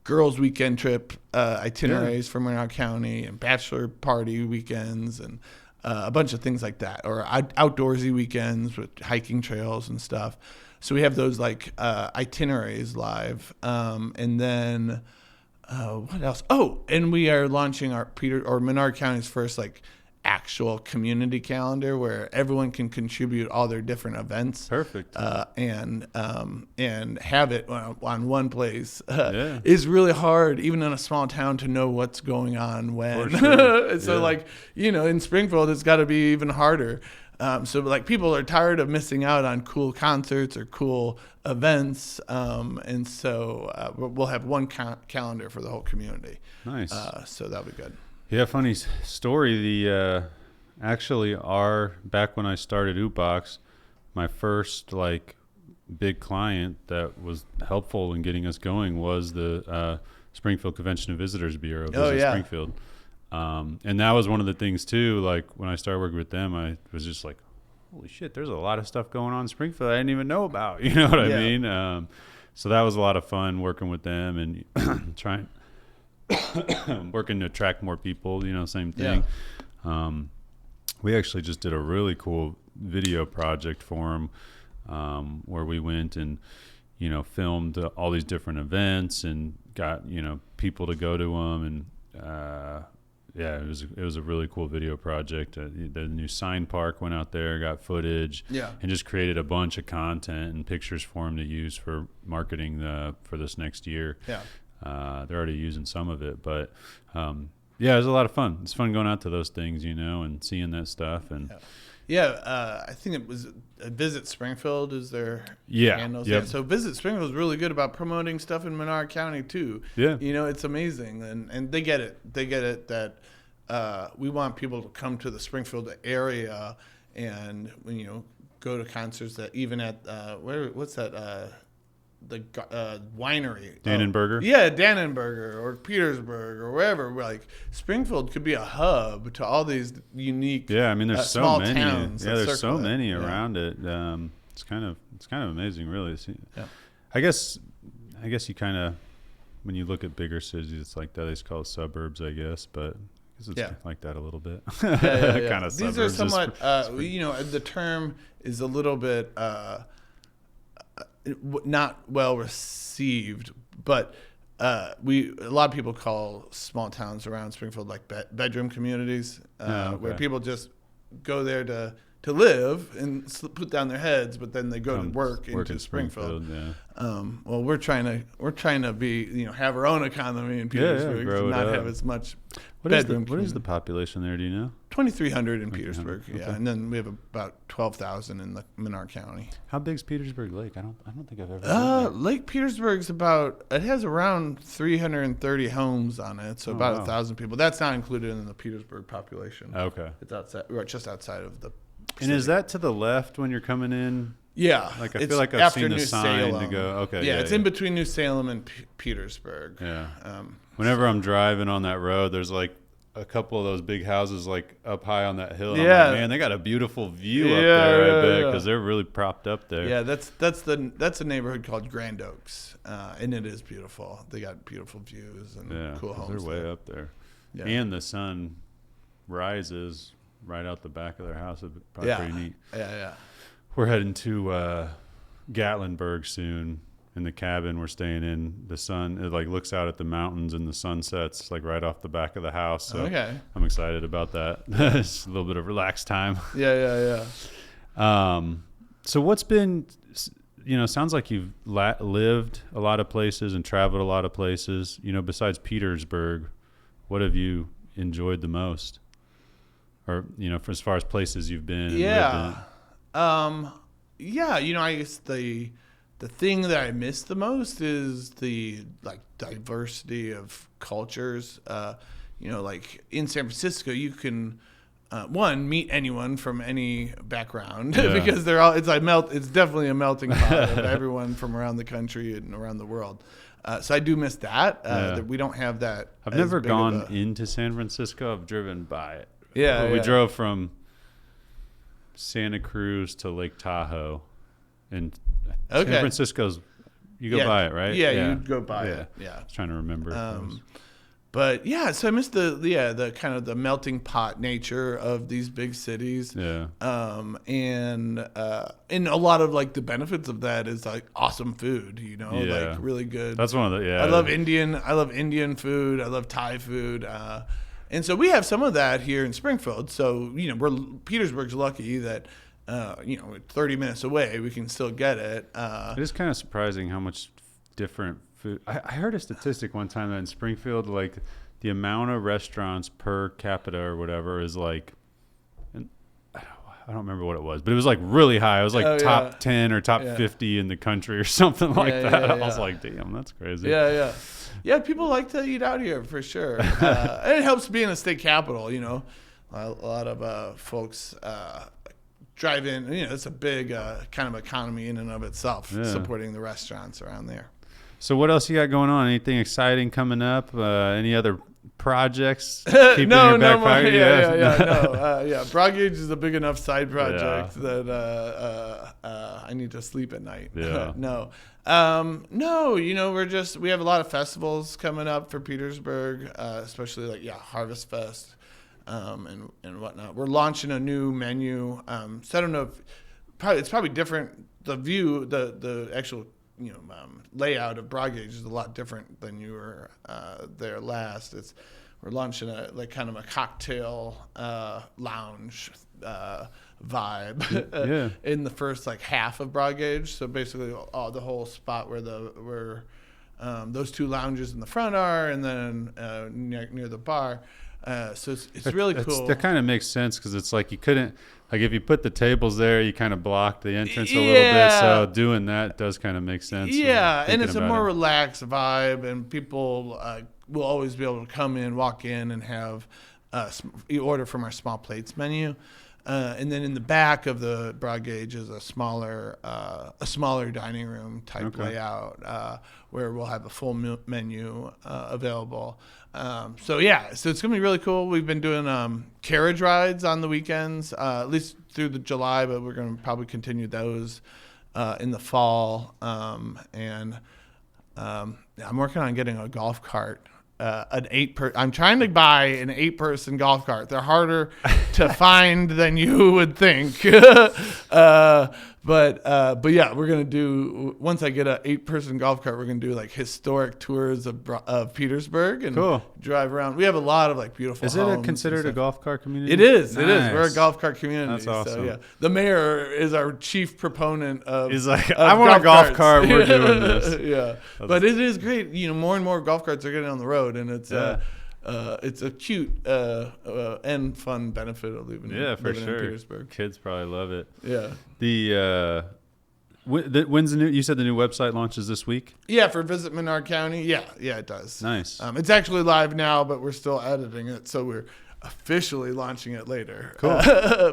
Speaker 2: girls' weekend trip itineraries for Menard County and bachelor party weekends and a bunch of things like that, or outdoorsy weekends with hiking trails and stuff. So we have those like itineraries live, and then what else? Oh, and we are launching our Menard County's first like actual community calendar where everyone can contribute all their different events.
Speaker 1: Perfect.
Speaker 2: And have it on one place. Is really hard, even in a small town, to know what's going on when. For sure. So in Springfield, it's got to be even harder. So like people are tired of missing out on cool concerts or cool events. And so we'll have one calendar for the whole community.
Speaker 1: Nice.
Speaker 2: So that'll be good.
Speaker 1: Yeah, funny story. Back when I started Ootbox, my first like big client that was helpful in getting us going was the Springfield Convention and Visitors Bureau. Springfield. And that was one of the things too. Like when I started working with them, I was just like, holy shit, there's a lot of stuff going on in Springfield I didn't even know about. You know what I mean? So that was a lot of fun working with them and trying. Working to attract more people, same thing. We actually just did a really cool video project for them, where we went and filmed all these different events and got people to go to them, and it was a really cool video project. The new sign park went out there, got footage, and just created a bunch of content and pictures for them to use for marketing for this next year. They're already using some of it, but it was a lot of fun. It's fun going out to those things, and seeing that stuff. And
Speaker 2: I think it was Visit Springfield is their handles.
Speaker 1: Yep.
Speaker 2: So Visit Springfield is really good about promoting stuff in Menard County too. It's amazing, and they get it. They get it that we want people to come to the Springfield area and go to concerts that even at what's that winery.
Speaker 1: Dannenberger?
Speaker 2: Yeah, Dannenberger or Petersburg or wherever. Like Springfield could be a hub to all these unique
Speaker 1: Yeah, I mean, there's so
Speaker 2: small
Speaker 1: many.
Speaker 2: towns.
Speaker 1: Yeah, there's so many
Speaker 2: Yeah.
Speaker 1: around it. It's kind of amazing, really.
Speaker 2: Yeah.
Speaker 1: I guess you kind of, when you look at bigger cities, it's like that. It's called suburbs, I guess, but I guess it's like that a little bit.
Speaker 2: Yeah.
Speaker 1: Kind of
Speaker 2: These are
Speaker 1: suburbs.
Speaker 2: somewhat, the term is a little bit not well received, but a lot of people call small towns around Springfield like bedroom communities, where people just go there to live and put down their heads, but then they go to work into Springfield. Well, we're trying to be, have our own economy in Petersburg, and not have as much bedroom.
Speaker 1: What is the population there? Do you know?
Speaker 2: 2,300 in Petersburg,
Speaker 1: Okay.
Speaker 2: and then we have about 12,000 in the Menard County.
Speaker 1: How big's Petersburg Lake? I don't think I've ever. Been there.
Speaker 2: Lake Petersburg's it has around 330 homes on it, so about 1,000 people. That's not included in the Petersburg population.
Speaker 1: Okay.
Speaker 2: It's outside, or just outside of the.
Speaker 1: And is that to the left when you're coming in?
Speaker 2: Yeah,
Speaker 1: Like I feel like I've seen the sign
Speaker 2: Salem.
Speaker 1: to go. Okay.
Speaker 2: Yeah, it's in between New Salem and Petersburg.
Speaker 1: Yeah. Whenever I'm driving on that road, there's like a couple of those big houses like up high on that hill. And I'm like, man, they got a beautiful view up there. I bet because they're really propped up there.
Speaker 2: Yeah, that's a neighborhood called Grand Oaks, and it is beautiful. They got beautiful views and cool homes.
Speaker 1: They're way up there, and the sun rises right out the back of their house. It's probably pretty neat.
Speaker 2: Yeah.
Speaker 1: We're heading to Gatlinburg soon. In the cabin we're staying in, the sun, it like looks out at the mountains and the sun sets like right off the back of the house. So I'm excited about that. It's a little bit of relaxed time.
Speaker 2: Yeah.
Speaker 1: So what's been, sounds like you've lived a lot of places and traveled a lot of places. Besides Petersburg, what have you enjoyed the most? Or, for as far as places you've been and lived in?
Speaker 2: I guess the thing that I miss the most is the diversity of cultures. Like in San Francisco, you can meet anyone from any background because they're all. It's definitely a melting pot of everyone from around the country and around the world. So I do miss that. That we don't have that.
Speaker 1: I've never gone into San Francisco. I've driven by it.
Speaker 2: We
Speaker 1: drove from Santa Cruz to Lake Tahoe, and San Francisco's, you go by it, right?
Speaker 2: Yeah, you go by it. Yeah.
Speaker 1: I was trying to remember.
Speaker 2: But so I miss the kind of the melting pot nature of these big cities.
Speaker 1: Yeah.
Speaker 2: And a lot of like the benefits of that is like awesome food, like really good.
Speaker 1: That's one of the
Speaker 2: I love Indian food. I love Thai food. And so we have some of that here in Springfield. So, Petersburg's lucky that 30 minutes away, we can still get it.
Speaker 1: It is kind of surprising how much different food. I heard a statistic one time that in Springfield, like the amount of restaurants per capita or whatever is like, I don't remember what it was, but it was like really high. It was like top 10 or top 50 in the country or something like that. I was like, damn, that's crazy.
Speaker 2: Yeah, people like to eat out here for sure. And it helps being a state capital, a lot of folks drive in. It's a big kind of economy in and of itself, supporting the restaurants around there.
Speaker 1: So what else you got going on? Anything exciting coming up? Any other projects? Keeping in your back pocket?
Speaker 2: Broadgauge is a big enough side project that I need to sleep at night.
Speaker 1: Yeah.
Speaker 2: No, we have a lot of festivals coming up for Petersburg, especially like Harvest Fest. And whatnot. We're launching a new menu. So I don't know if it's probably different. The view, the actual layout of Broadgauge is a lot different than you were there last. We're launching a kind of a cocktail lounge vibe in the first half of Broadgauge. So basically, the whole spot where those two lounges in the front are, and then near the bar. So it's really cool.
Speaker 1: That kind of makes sense because it's like you couldn't, if you put the tables there, you kind of block the entrance a little bit. So doing that does kind of make sense.
Speaker 2: Yeah, and it's a more relaxed vibe, and people will always be able to come in, walk in, and have order from our small plates menu. And then in the back of the Broadgauge is a smaller dining room type layout where we'll have a full menu available. So it's gonna be really cool. We've been doing carriage rides on the weekends, at least through the July, but we're gonna probably continue those in the fall. And I'm working on getting a golf cart. I'm trying to buy an 8-person golf cart. They're harder to find than you would think. But we're gonna do, once I get an 8-person golf cart, we're gonna do like historic tours of Petersburg and drive around. We have a lot of like beautiful.
Speaker 1: Is it considered a golf cart community?
Speaker 2: It is.
Speaker 1: Nice.
Speaker 2: It is. We're a golf cart community.
Speaker 1: That's awesome.
Speaker 2: So, the mayor is our chief proponent of.
Speaker 1: He's like, I want a golf cart. We're doing this.
Speaker 2: But it is great. More and more golf carts are getting on the road, and it's a cute and fun benefit of living in Petersburg.
Speaker 1: Kids probably love it.
Speaker 2: Yeah.
Speaker 1: When's the new? You said the new website launches this week.
Speaker 2: Yeah, for Visit Menard County. Yeah, it does.
Speaker 1: Nice.
Speaker 2: It's actually live now, but we're still editing it, so we're officially launching it later.
Speaker 1: Cool.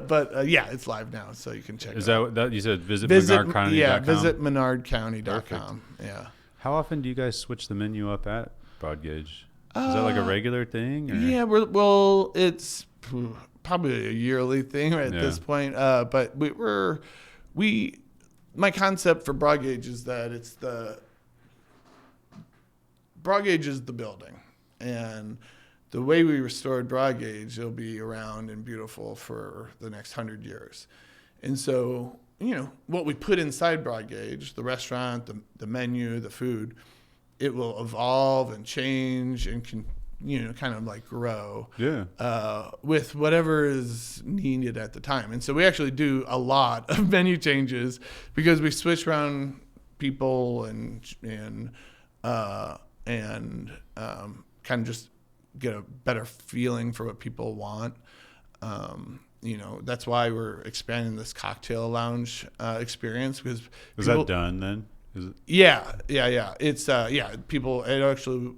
Speaker 2: But it's live now, so you can check.
Speaker 1: Is
Speaker 2: it out.
Speaker 1: that you said? VisitMenardCounty.com.
Speaker 2: Yeah, VisitMenardCounty.com. Yeah.
Speaker 1: How often do you guys switch the menu up at Broadgauge? Is that like a regular thing? Or?
Speaker 2: Yeah, it's probably a yearly thing at this point. But my concept for Broadgauge is that Broadgauge is the building, and the way we restored Broadgauge, it'll be around and beautiful for the next 100 years. And so, what we put inside Broadgauge, the restaurant, the menu, the food, it will evolve and change and kind of like grow with whatever is needed at the time. And so we actually do a lot of menu changes because we switch around people and kind of just get a better feeling for what people want. That's why we're expanding this cocktail lounge experience, because
Speaker 1: is that done then?
Speaker 2: Yeah. It's people. It actually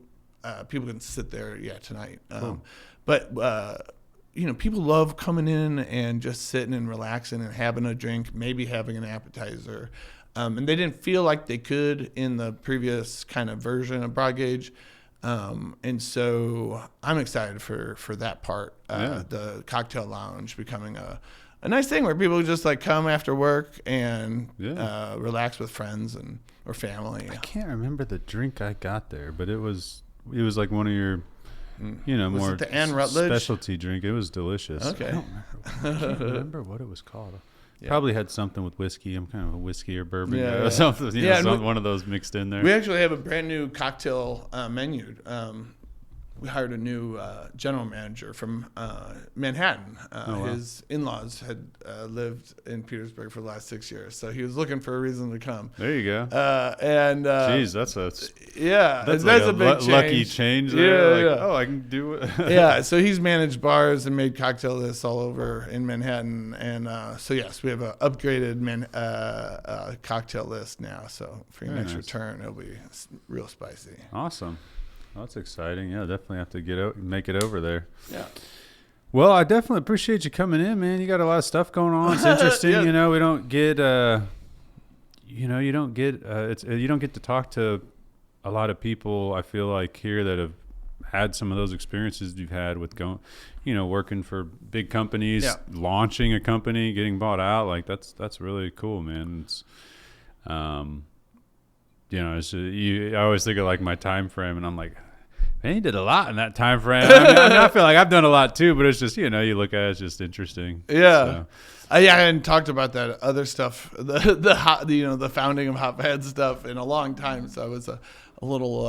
Speaker 2: people can sit there tonight.
Speaker 1: Cool.
Speaker 2: But people love coming in and just sitting and relaxing and having a drink, maybe having an appetizer, and they didn't feel like they could in the previous kind of version of Broadgauge. And so I'm excited for that part, the cocktail lounge becoming a nice thing where people just like come after work and relax with friends or family.
Speaker 1: I can't remember the drink I got there, but it was like one of your, more
Speaker 2: it the Ann Rutledge
Speaker 1: specialty drink. It was delicious.
Speaker 2: Okay.
Speaker 1: I can't remember what it was called. Probably had something with whiskey. I'm kind of a whiskey or bourbon guy or something. One of those mixed in there.
Speaker 2: We actually have a brand new cocktail menu. We hired a new general manager from Manhattan. His in-laws had lived in Petersburg for the last 6 years, so he was looking for a reason to come.
Speaker 1: There you go.
Speaker 2: Jeez,
Speaker 1: that's a
Speaker 2: big change.
Speaker 1: Lucky change there. Oh, I can do it.
Speaker 2: So he's managed bars and made cocktail lists all over in Manhattan, and we have an upgraded cocktail list now. So for your next return, it'll be real spicy.
Speaker 1: Awesome. Well, that's exciting. Yeah, definitely have to make it over there.
Speaker 2: Yeah.
Speaker 1: Well, I definitely appreciate you coming in, man. You got a lot of stuff going on. It's interesting. We don't get, you don't get to talk to a lot of people. I feel like here that have had some of those experiences you've had with going, working for big companies, launching a company, getting bought out. Like that's really cool, man. It's, I always think of like my time frame, and I'm like, man, he did a lot in that time frame. I feel like I've done a lot too, but it's just, you look at it, it's just interesting.
Speaker 2: Yeah. So. I hadn't talked about that other stuff, the founding of HotPads stuff in a long time. So I was a little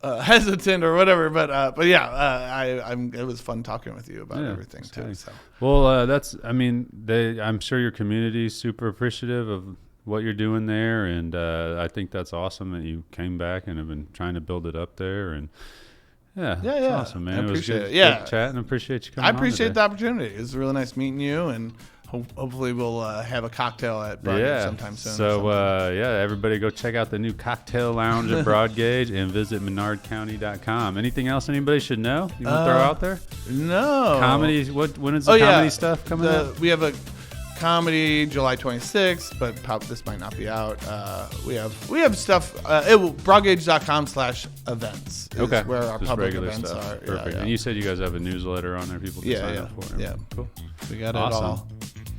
Speaker 2: hesitant or whatever, it was fun talking with you about everything too. So.
Speaker 1: Well, I'm sure your community is super appreciative of what you're doing there, and I think that's awesome that you came back and have been trying to build it up there, and it's awesome, man.
Speaker 2: I appreciate
Speaker 1: it was good chatting. Appreciate you coming.
Speaker 2: I appreciate the opportunity. It was really nice meeting you, and hopefully we'll have a cocktail at Broadgauge sometime soon.
Speaker 1: So everybody go check out the new cocktail lounge at Broadgauge and visit menardcounty.com. Anything else anybody should know you want to throw out there?
Speaker 2: No.
Speaker 1: Comedy. When is the comedy stuff coming out?
Speaker 2: We have a comedy July 26th, but this might not be out. We have stuff. Broadgauge.com/events is where our
Speaker 1: just
Speaker 2: public events
Speaker 1: stuff.
Speaker 2: are.
Speaker 1: Perfect.
Speaker 2: Yeah.
Speaker 1: And you said you guys have a newsletter on there. People can sign up for it.
Speaker 2: Yeah.
Speaker 1: Cool.
Speaker 2: We got
Speaker 1: Awesome.
Speaker 2: it all.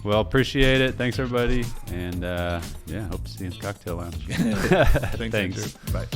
Speaker 1: Well, appreciate it. Thanks, everybody. And hope to see you in the cocktail lounge.
Speaker 2: Thanks.
Speaker 1: Thanks.
Speaker 2: Andrew. Bye.